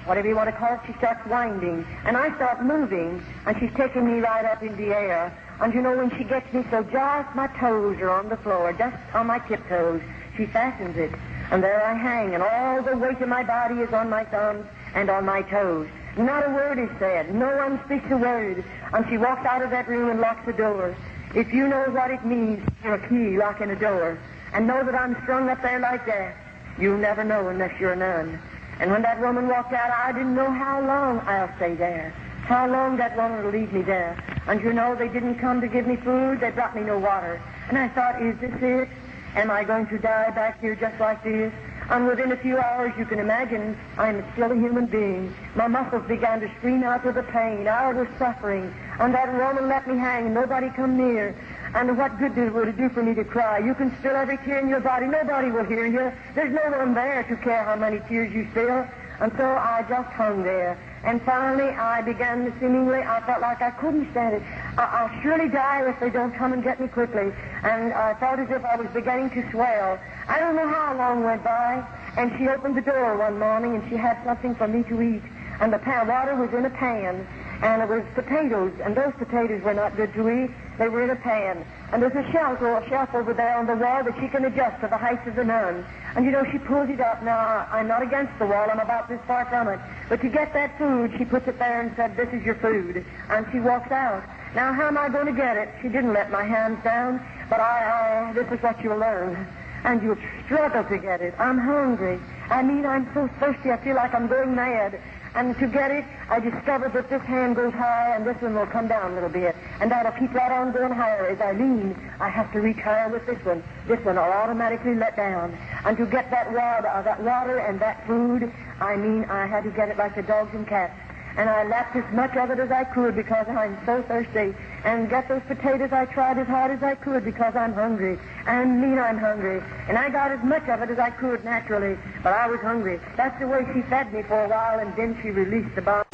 whatever you want to call it, she starts winding. And I start moving, and she's taking me right up in the air. And, you know, when she gets me so just my toes are on the floor, just on my tiptoes, she fastens it. And there I hang, and all the weight of my body is on my thumbs and on my toes. Not a word is said. No one speaks a word. And she walks out of that room and locks the door. If you know what it means for a key locking a door, and know that I'm strung up there like that, you'll never know unless you're a nun. And when that woman walked out, I didn't know how long I'll stay there. How long that woman will leave me there. And you know, they didn't come to give me food. They brought me no water. And I thought, is this it? Am I going to die back here just like this? And within a few hours, you can imagine, I'm still a human being. My muscles began to scream out with the pain. I was suffering. And that woman let me hang, and nobody come near. And what good would it do for me to cry? You can spill every tear in your body. Nobody will hear you. There's no one there to care how many tears you spill. And so I just hung there. And finally, I began to I felt like I couldn't stand it. I'll surely die if they don't come and get me quickly. And I felt as if I was beginning to swell. I don't know how long went by, and she opened the door one morning, and she had something for me to eat. And the water was in a pan, and it was potatoes, and those potatoes were not good to eat. They were in a pan. And there's a shelf over there on the wall that she can adjust to the height of the nun. And, you know, she pulls it up. Now, I'm not against the wall. I'm about this far from it. But to get that food, she puts it there and said, this is your food. And she walks out. Now, how am I going to get it? She didn't let my hands down. But this is what you'll learn. And you'll struggle to get it. I'm hungry. I mean, I'm so thirsty, I feel like I'm going mad. And to get it, I discovered that this hand goes high and this one will come down a little bit. And that'll keep right on going higher. As I lean, I have to reach higher with this one. This one will automatically let down. And to get that water and that food, I mean, I had to get it like the dogs and cats. And I lapped as much of it as I could because I'm so thirsty. And get those potatoes, I tried as hard as I could because I'm hungry. I mean, I'm hungry. And I got as much of it as I could naturally, but I was hungry. That's the way she fed me for a while, and then she released the bomb.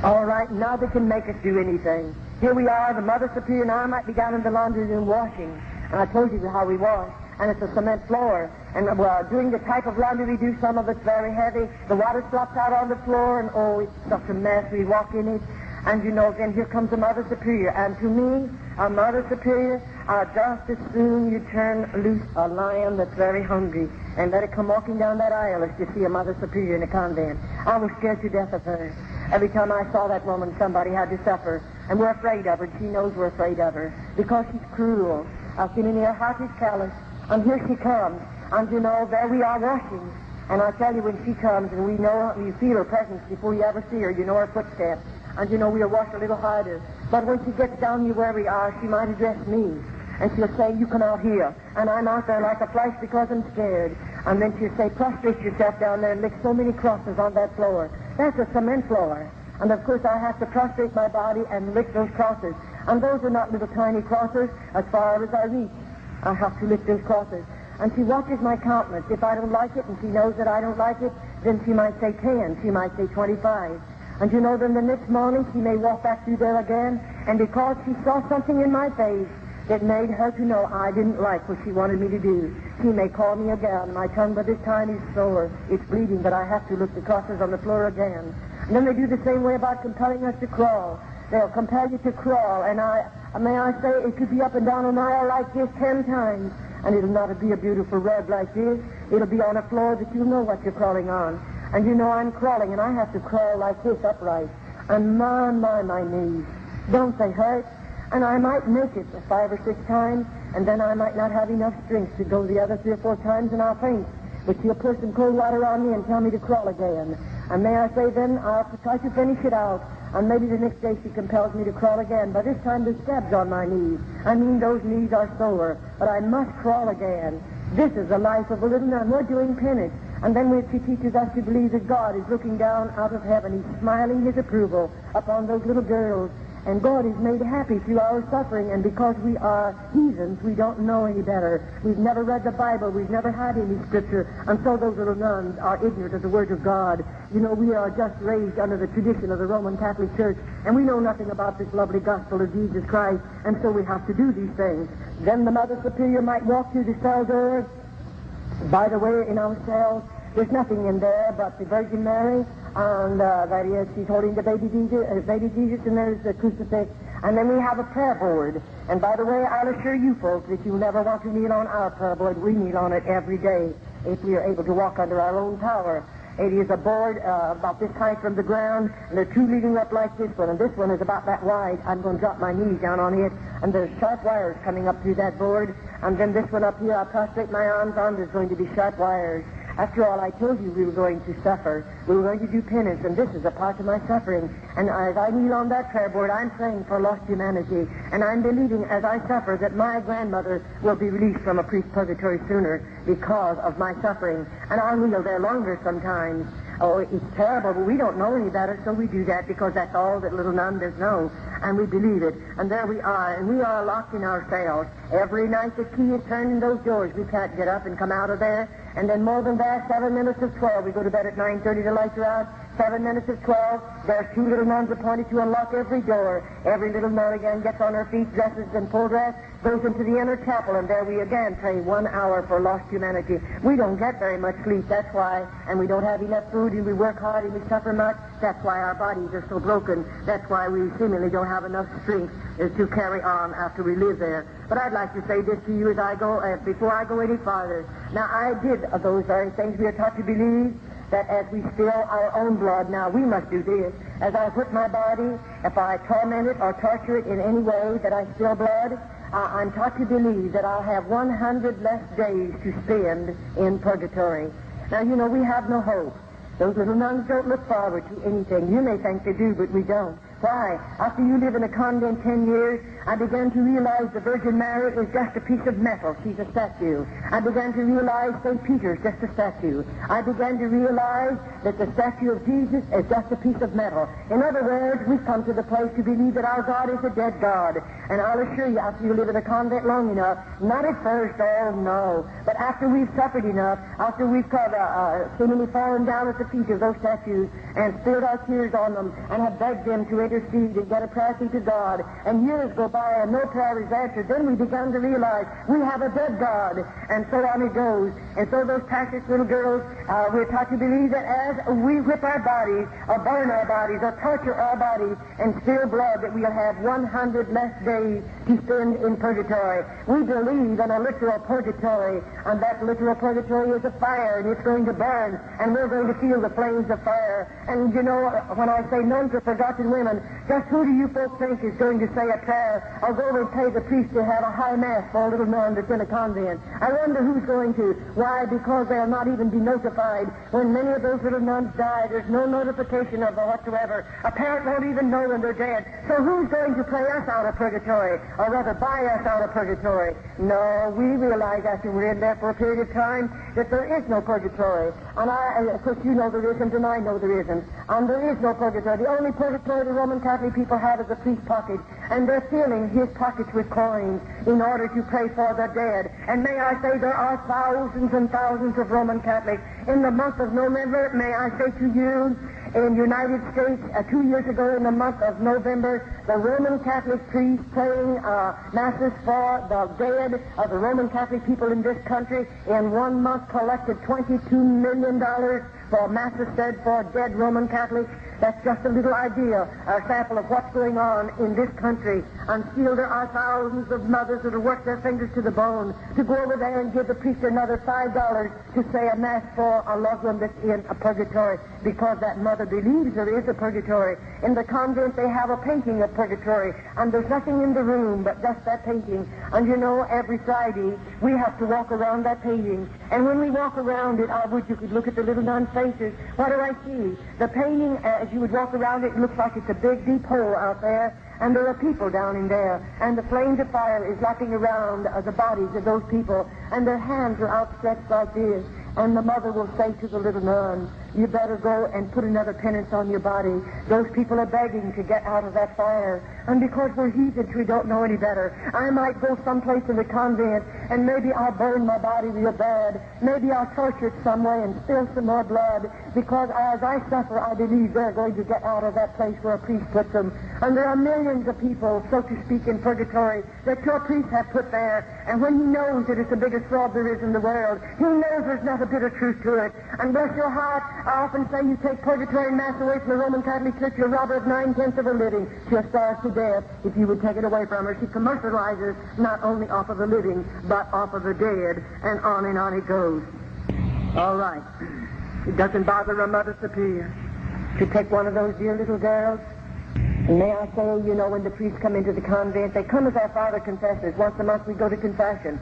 All right, now they can make us do anything. Here we are, the Mother Superior, and I might be down in the laundry room washing. And I told you how we wash. And it's a cement floor. And, well, doing the type of laundry we do, some of it's very heavy. The water slops out on the floor, and, oh, it's such a mess. We walk in it, and, you know, then here comes a Mother Superior. And to me, a Mother Superior, just as soon you turn loose a lion that's very hungry and let it come walking down that aisle as you see a Mother Superior in a convent. I was scared to death of her. Every time I saw that woman, somebody had to suffer. And we're afraid of her, and she knows we're afraid of her because she's cruel. I've seen in her heart is callous. And here she comes, and you know, there we are washing. And I tell you, when she comes, and we know, you feel her presence before you ever see her, you know her footsteps. And you know, we'll wash a little harder. But when she gets down here where we are, she might address me. And she'll say, you come out here. And I'm out there like a flash because I'm scared. And then she'll say, prostrate yourself down there and lick so many crosses on that floor. That's a cement floor. And of course, I have to prostrate my body and lick those crosses. And those are not little tiny crosses as far as I reach. I have to lift those crosses. And she watches my countenance. If I don't like it and she knows that I don't like it, then she might say 10. She might say 25. And you know, then the next morning she may walk back through there again, and because she saw something in my face, It made her to know I didn't like what she wanted me to do. She may call me again. My tongue by this time is sore. It's bleeding, but I have to look the crosses on the floor again. And then they do the same way about compelling us to crawl. They'll compel you to crawl, and may I say, it could be up and down an aisle like this 10 times, and it'll not be a beautiful rug like this. It'll be on a floor that you'll know what you're crawling on. And you know I'm crawling, and I have to crawl like this upright. And my knees. Don't they hurt? And I might make it 5 or 6 times, and then I might not have enough strength to go the other 3 or 4 times, and I'll faint. But she'll pour some cold water on me and tell me to crawl again. And may I say then, I'll try to finish it out. And maybe the next day she compels me to crawl again. By this time there's scabs on my knees. I mean, those knees are sore. But I must crawl again. This is the life of a little nun. We're doing penance. And then she teaches us to believe that God is looking down out of heaven. He's smiling his approval upon those little girls. And God is made happy through our suffering. And because we are heathens, we don't know any better. We've never read the Bible. We've never had any scripture. And so those little nuns are ignorant of the Word of God. You know, we are just raised under the tradition of the Roman Catholic Church. And we know nothing about this lovely gospel of Jesus Christ. And so we have to do these things. Then the Mother Superior might walk through the cell door. By the way, in our cells, there's nothing in there but the Virgin Mary, and that is, she's holding the baby Jesus, and there's the crucifix, and then we have a prayer board. And by the way, I'll assure you folks that you'll never want to kneel on our prayer board. We kneel on it every day if we are able to walk under our own power. It is a board about this height from the ground, and there are 2 leading up like this one, and this one is about that wide. I'm going to drop my knees down on it, and there's sharp wires coming up through that board, and then this one up here, I'll prostrate my arms on, there's going to be sharp wires. After all, I told you we were going to suffer. We were going to do penance, and this is a part of my suffering. And as I kneel on that prayer board, I'm praying for lost humanity, and I'm believing as I suffer that my grandmother will be released from a priest's purgatory sooner because of my suffering. And I'll kneel there longer sometimes. Oh, it's terrible, but we don't know any better, so we do that because that's all that little nun does know. And we believe it. And there we are, and we are locked in our cells. Every night the key is turned in those doors. We can't get up and come out of there. And then more than that, 7 minutes of 12. We go to bed at 9:30, the lights are out. 7 minutes of 12. There's 2 little nuns appointed to unlock every door. Every little nun again gets on her feet, dresses in full dress, goes into the inner chapel, and there we again pray 1 hour for lost humanity. We don't get very much sleep, that's why, and we don't have enough food, and we work hard, and we suffer much. That's why our bodies are so broken. That's why we seemingly don't have enough strength to carry on after we live there. But I'd like to say this to you as I go, before I go any farther. Now, I did those very things we are taught to believe, that as we spill our own blood, now we must do this. As I put my body, if I torment it or torture it in any way that I spill blood, I'm taught to believe that I'll have 100 less days to spend in purgatory. Now, you know, we have no hope. Those little nuns don't look forward to anything. You may think they do, but we don't. Why? After you live in a convent 10 years, I began to realize the Virgin Mary is just a piece of metal. She's a statue. I began to realize St. Peter's just a statue. I began to realize that the statue of Jesus is just a piece of metal. In other words, we've come to the place to believe that our God is a dead God. And I'll assure you, after you live in a convent long enough, not at first, oh no, but after we've suffered enough, after we've seemingly fallen down at the feet of those statues and spilled our tears on them and have begged them to intercede and get a prayer to God, and years go by and no prayer is answered, then we began to realize we have a dead God, and so on it goes. And so those precious little girls, we're taught to believe that as we whip our bodies, or burn our bodies, or torture our bodies, and spill blood, that we'll have 100 less days to spend in purgatory. We believe in a literal purgatory, and that literal purgatory is a fire, and it's going to burn, and we're going to feel the flames of fire. And you know, when I say nuns are forgotten women, just who do you folks think is going to say a prayer or go and pay the priest to have a high mass for a little nun that's in a convent? I wonder who's going to. Why? Because they'll not even be notified. When many of those little nuns die, there's no notification of them whatsoever. A parent won't even know when they're dead. So who's going to pray us out of purgatory, or rather buy us out of purgatory? No, we realize after we're in there for a period of time that there is no purgatory. And of course, you know there isn't, and I know there isn't. And there is no purgatory. The only purgatory the Roman Catholic people have is a priest's pocket, and they're filling his pockets with coins in order to pray for the dead. And may I say, there are thousands and thousands of Roman Catholics. In the month of November, may I say to you, in the United States 2 years ago in the month of November, the Roman Catholic priest praying masses for the dead of the Roman Catholic people in this country in 1 month collected $22 million for masses said for dead Roman Catholics. That's just a little idea, a sample of what's going on in this country. And still there are thousands of mothers that will work their fingers to the bone to go over there and give the priest another $5 to say a mass for a loved one that's in a purgatory, because that mother believes there is a purgatory. In the convent they have a painting of purgatory, and there's nothing in the room but just that painting. And you know, every Friday we have to walk around that painting. And when we walk around it, I wish you could look at the little nuns' faces. What do I see? The painting, as you would walk around it, looks like it's a big, deep hole out there, and there are people down in there, and the flames of fire is lapping around the bodies of those people, and their hands are outstretched like this. And the mother will say to the little nun, you better go and put another penance on your body. Those people are begging to get out of that fire. And because we're heathens, we don't know any better. I might go someplace in the convent, and maybe I'll burn my body real bad. Maybe I'll torture it some way and spill some more blood, because as I suffer, I believe they're going to get out of that place where a priest puts them. And there are millions of people, so to speak, in purgatory that your priest have put there. And when he knows that it's the biggest fraud there is in the world, he knows there's not a bit of truth to it. And bless your heart, I often say you take purgatory mass away from the Roman Catholic Church, you're robber of 9/10 of a living. She'll starve to death if you would take it away from her. She commercializes not only off of the living, but off of the dead, and on it goes. All right. It doesn't bother a Mother Superior to take one of those dear little girls. And may I say, you know, when the priests come into the convent, they come as our father confessors. Once a month we go to confession.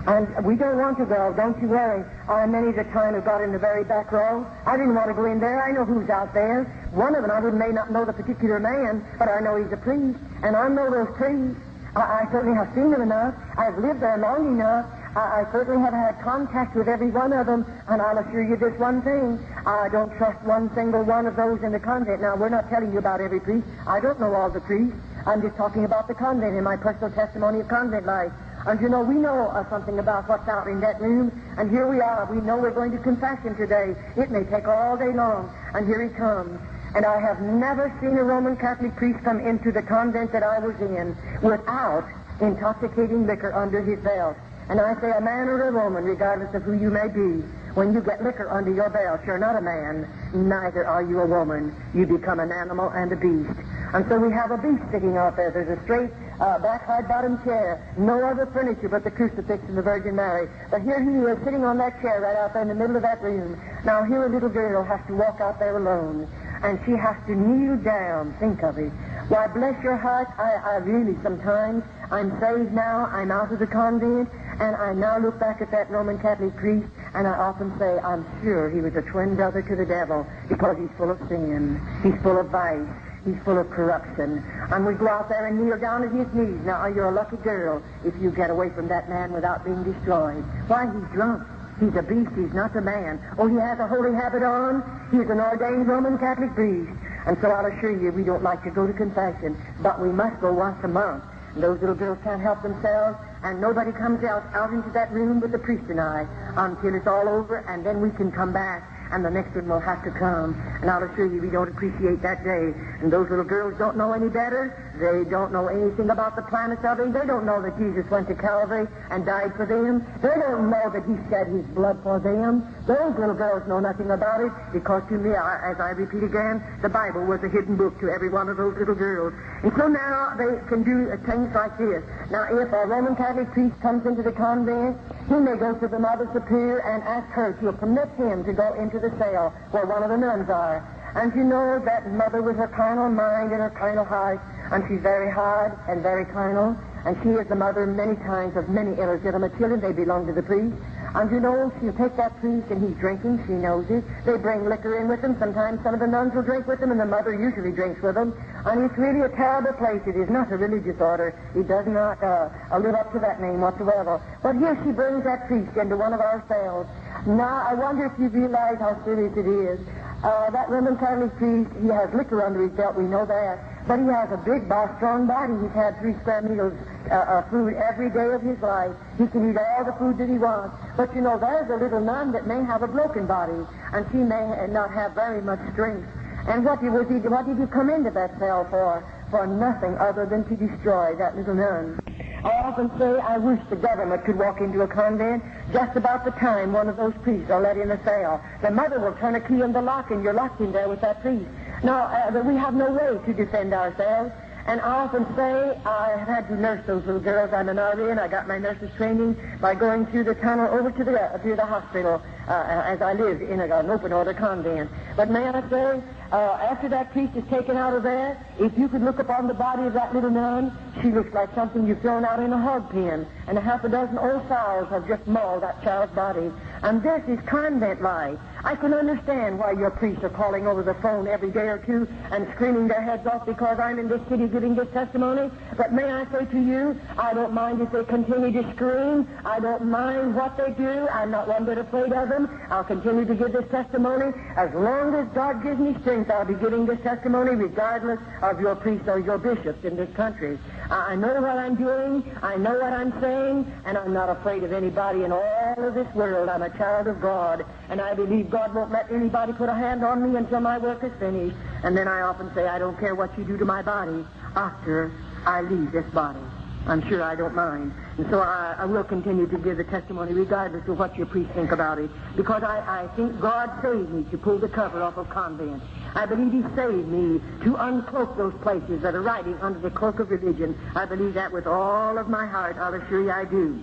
And we don't want to go, don't you worry. Many's the time have got in the very back row. I didn't want to go in there. I know who's out there. One of them, I may not know the particular man, but I know he's a priest. And I know those priests. I certainly have seen them enough. I've lived there long enough. I certainly have had contact with every one of them. And I'll assure you this one thing. I don't trust one single one of those in the convent. Now, we're not telling you about every priest. I don't know all the priests. I'm just talking about the convent and my personal testimony of convent life. And you know, we know something about what's out in that room, and here we are. We know we're going to confession today. It may take all day long, and here he comes. And I have never seen a Roman Catholic priest come into the convent that I was in without intoxicating liquor under his belt. And I say a man or a woman, regardless of who you may be, when you get liquor under your belt, you're not a man, neither are you a woman. You become an animal and a beast. And so we have a beast sitting out there. There's a straight back hard-bottom chair, no other furniture but the crucifix and the Virgin Mary. But here he is sitting on that chair right out there in the middle of that room. Now here a little girl has to walk out there alone, and she has to kneel down. Think of it. Why, bless your heart, I really sometimes, I'm saved now, I'm out of the convent, and I now look back at that Roman Catholic priest, and I often say, I'm sure he was a twin brother to the devil, because he's full of sin, he's full of vice, he's full of corruption. And we go out there and kneel down at his knees. Now, you're a lucky girl if you get away from that man without being destroyed. Why, he's drunk. He's a beast. He's not a man. Oh, he has a holy habit on. He's an ordained Roman Catholic priest. And so I'll assure you, we don't like to go to confession, but we must go once a month. And those little girls can't help themselves, and nobody comes out into that room but the priest and I until it's all over, and then we can come back. And the next one will have to come. And I'll assure you, we don't appreciate that day. And those little girls don't know any better. They don't know anything about the plan of salvation. They don't know that Jesus went to Calvary and died for them. They don't know that he shed his blood for them. Those little girls know nothing about it, because to me, as I repeat again, the Bible was a hidden book to every one of those little girls. And so now they can do things like this. Now, if a Roman Catholic priest comes into the convent, he may go to the Mother Superior and ask her to permit him to go into the cell where one of the nuns are. And you know that mother with her carnal mind and her carnal heart, and she's very hard and very carnal, and she is the mother many times of many illegitimate children. They belong to the priest. And you know, she'll take that priest and he's drinking. She knows it. They bring liquor in with them. Sometimes some of the nuns will drink with them, and the mother usually drinks with them. And it's really a terrible place. It is not a religious order. It does not live up to that name whatsoever. But here she brings that priest into one of our cells. Now, I wonder if you realize how serious it is. That Roman Catholic priest, he has liquor under his belt, we know that. But he has a big, strong body. He's had 3 square meals of food every day of his life. He can eat all the food that he wants. But you know, there's a little nun that may have a broken body, and she may not have very much strength. And what did you come into that cell for? For nothing other than to destroy that little nun. I often say I wish the government could walk into a convent just about the time one of those priests are let in a cell. The mother will turn a key in the lock and you're locked in there with that priest. Now, we have no way to defend ourselves. And I often say I have had to nurse those little girls. I'm an RN. I got my nurse's training by going through the tunnel over to the hospital as I lived in an open order convent. But may I say, after that priest is taken out of there, if you could look upon the body of that little nun, she looks like something you've thrown out in a hog pen, and a half a dozen old fowls have just mauled that child's body. And this is convent life. I can understand why your priests are calling over the phone every day or two and screaming their heads off because I'm in this city giving this testimony. But may I say to you, I don't mind if they continue to scream. I don't mind what they do. I'm not one bit afraid of them. I'll continue to give this testimony. As long as God gives me strength, I'll be giving this testimony regardless of your priests or your bishops in this country. I know what I'm doing. I know what I'm saying. And I'm not afraid of anybody in all of this world. I'm a child of God. And I believe God won't let anybody put a hand on me until my work is finished. And then I often say, I don't care what you do to my body after I leave this body. I'm sure I don't mind. And so I will continue to give the testimony regardless of what your priests think about it. Because I think God saved me to pull the cover off of convent. I believe he saved me to uncloak those places that are riding under the cloak of religion. I believe that with all of my heart. I'll assure you I do.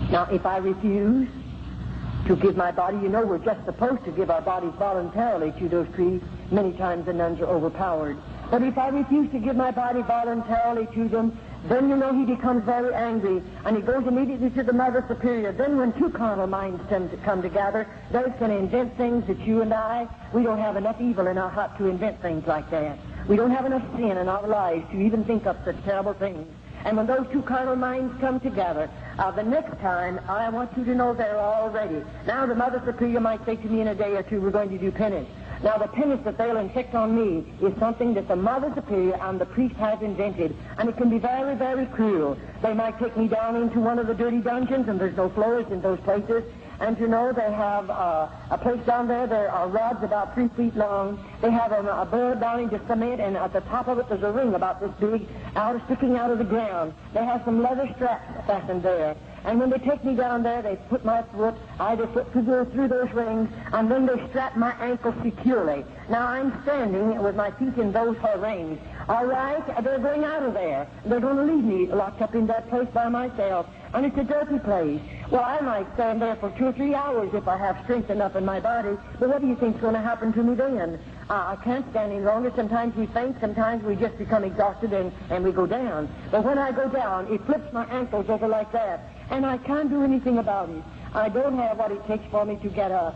Now, if I refuse to give my body, you know we're just supposed to give our bodies voluntarily to those priests. Many times the nuns are overpowered. But if I refuse to give my body voluntarily to them, then you know he becomes very angry, and he goes immediately to the Mother Superior. Then when two carnal minds come together, those can invent things that you and we don't have enough evil in our heart to invent things like that. We don't have enough sin in our lives to even think up such terrible things. And when those two carnal minds come together, the next time, I want you to know they're all ready. Now, the Mother Superior might say to me in a day or two, we're going to do penance. Now, the penance that they'll inflict on me is something that the Mother Superior and the priest has invented, and it can be very, very cruel. They might take me down into one of the dirty dungeons, and there's no floors in those places. And you know, they have a place down there, there are rods about 3 feet long. They have a board down into cement, and at the top of it there's a ring about this big, sticking out of the ground. They have some leather straps fastened there. And when they take me down there, they put my foot, either foot through those rings, and then they strap my ankle securely. Now, I'm standing with my feet in those rings. All right, they're going out of there. They're going to leave me locked up in that place by myself. And it's a dirty place. Well, I might stand there for 2 or 3 hours if I have strength enough in my body. But what do you think's going to happen to me then? I can't stand any longer. Sometimes we faint. Sometimes we just become exhausted and we go down. But when I go down, it flips my ankles over like that. And I can't do anything about it. I don't have what it takes for me to get up.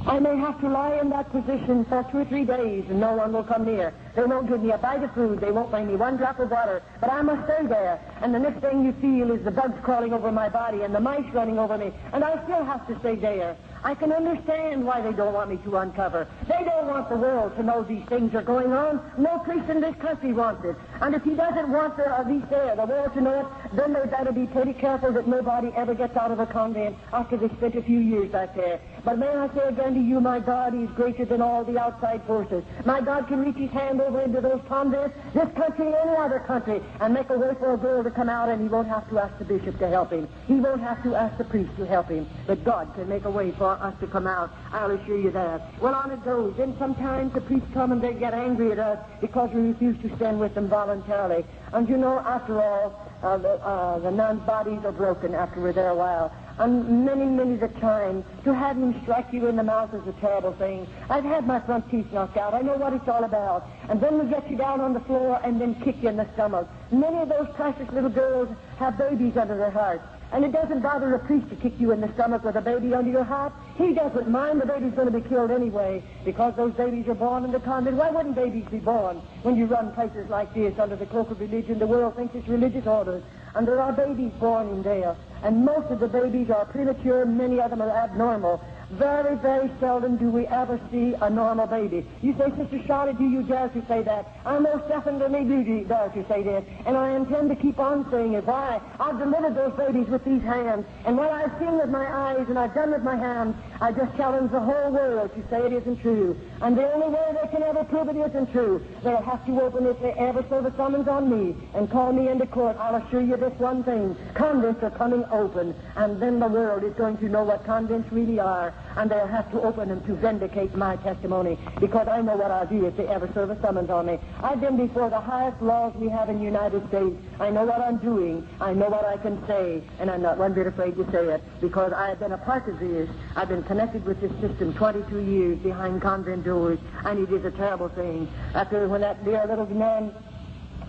I may have to lie in that position for 2 or 3 days and no one will come near. They won't give me a bite of food. They won't bring me one drop of water. But I must stay there. And the next thing you feel is the bugs crawling over my body and the mice running over me. And I still have to stay there. I can understand why they don't want me to uncover. They don't want the world to know these things are going on. No priest in this country wants it. And if he doesn't want the world to know it, then they better be pretty careful that nobody ever gets out of a convent after they spent a few years back there. But may I say again to you, my God is greater than all the outside forces. My God can reach his hand over into those convents, this country, any other country, and make a way for a girl to come out, and he won't have to ask the bishop to help him. He won't have to ask the priest to help him. But God can make a way for us to come out. I'll assure you that. Well, on it goes. Then sometimes the priests come and they get angry at us because we refuse to stand with them voluntarily. And you know, after all, the nuns' bodies are broken after we're there a while. And many the time, to have him strike you in the mouth is a terrible thing. I've had my front teeth knocked out. I know what it's all about. And then we get you down on the floor and then kick you in the stomach. Many of those precious little girls have babies under their hearts. And it doesn't bother a priest to kick you in the stomach with a baby under your heart. He doesn't mind. The baby's going to be killed anyway because those babies are born in the convent. Why wouldn't babies be born when you run places like this under the cloak of religion? The world thinks it's religious orders. And there are babies born in there. And most of the babies are premature. Many of them are abnormal. Very, very seldom do we ever see a normal baby. You say, Sister Charlotte, do you dare to say that? I most definitely do dare to say this. And I intend to keep on saying it. Why? I've delivered those babies with these hands. And what I've seen with my eyes and I've done with my hands, I just challenge the whole world to say it isn't true. And the only way they can ever prove it isn't true, they'll have to open, if they ever serve a summons on me and call me into court, I'll assure you this one thing. Convents are coming open, and then the world is going to know what convents really are, and they'll have to open them to vindicate my testimony, because I know what I'll do if they ever serve a summons on me. I've been before the highest laws we have in the United States. I know what I'm doing. I know what I can say, and I'm not one bit afraid to say it, because I've been a part of this. I've been connected with this system 22 years behind convent doors, and it is a terrible thing. After when that dear little man,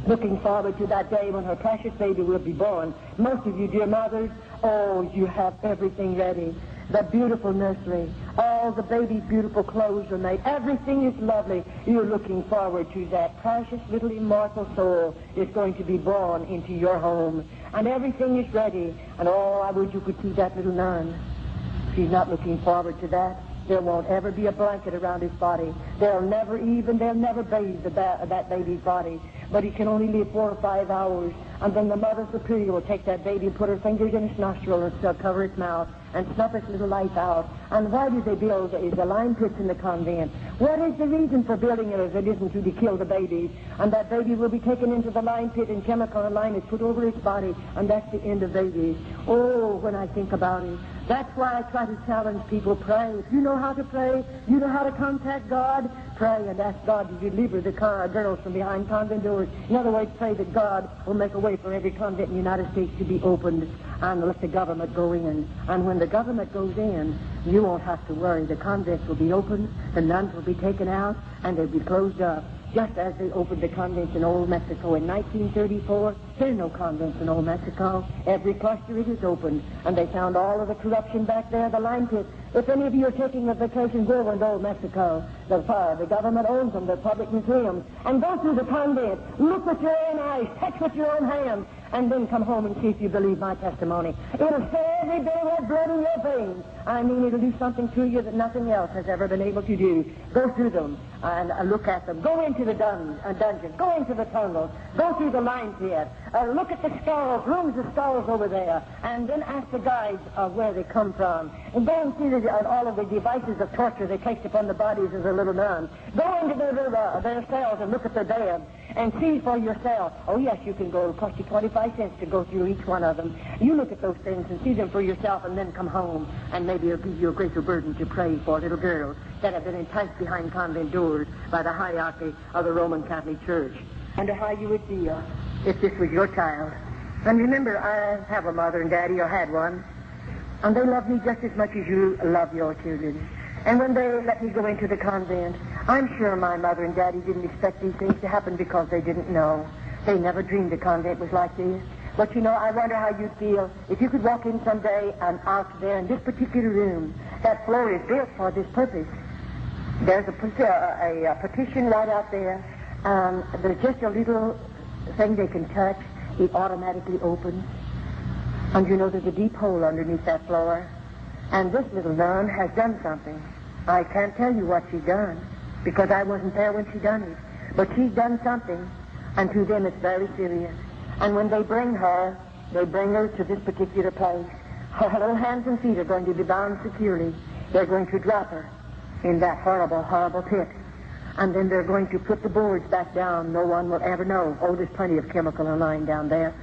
looking forward to that day when her precious baby will be born. Most of you, dear mothers, oh, you have everything ready. The beautiful nursery, all the baby's beautiful clothes are made. Everything is lovely. You're looking forward to that precious little immortal soul is going to be born into your home. And everything is ready. And oh, I wish you could see that little nun. She's not looking forward to that. There won't ever be a blanket around his body. They'll never bathe that baby's body. But he can only live 4 or 5 hours. And then the Mother Superior will take that baby and put her fingers in its nostril and still cover its mouth and snuff its little life out. And why do they build the lime pits in the convent? What is the reason for building it if it isn't to kill the babies? And that baby will be taken into the lime pit and chemical lime is put over its body, and that's the end of babies. Oh, when I think about it. That's why I try to challenge people, pray. If you know how to pray, you know how to contact God, pray and ask God to deliver the girls from behind convent doors. In other words, pray that God will make a way for every convent in the United States to be opened and let the government go in. And when the government goes in, you won't have to worry. The convents will be opened, the nuns will be taken out, and they'll be closed up. Just as they opened the convents in Old Mexico in 1934, there are no convents in Old Mexico. Every cluster it is opened, and they found all of the corruption back there, the lime pits. If any of you are taking a vacation, go into Old Mexico. The government owns them, the public museums, and go through the convent. Look with your own eyes, touch with your own hands, and then come home and see if you believe my testimony. It'll say every day have blood in your veins. I mean, it'll do something to you that nothing else has ever been able to do. Go through them and look at them. Go into the dungeon. Go into the tunnels. Go through the lime pit. Look at the skulls, rooms of skulls over there, and then ask the guides where they come from. And go and see all of the devices of torture they placed upon the bodies of the little nuns. Go into their cells and look at their beds and see for yourself. Oh, yes, you can go. It'll cost you 25 cents to go through each one of them. You look at those things and see them for yourself, and then come home, and maybe it'll give you a greater burden to pray for little girls that have been enticed behind convent doors by the hierarchy of the Roman Catholic Church. And how you would feel if this was your child. And remember, I have a mother and daddy, or had one, and they love me just as much as you love your children. And when they let me go into the convent, I'm sure my mother and daddy didn't expect these things to happen because they didn't know. They never dreamed the convent was like this. But, you know, I wonder how you'd feel if you could walk in someday and out there in this particular room. That floor is built for this purpose. There's a partition right out there. There's just a little thing they can touch. It automatically opens. And you know there's a deep hole underneath that floor. And this little nun has done something. I can't tell you what she's done, because I wasn't there when she done it. But she's done something, and to them it's very serious. And when they bring her to this particular place. Her little hands and feet are going to be bound securely. They're going to drop her in that horrible, horrible pit. And then they're going to put the boards back down. No one will ever know. Oh, there's plenty of chemical lying down there.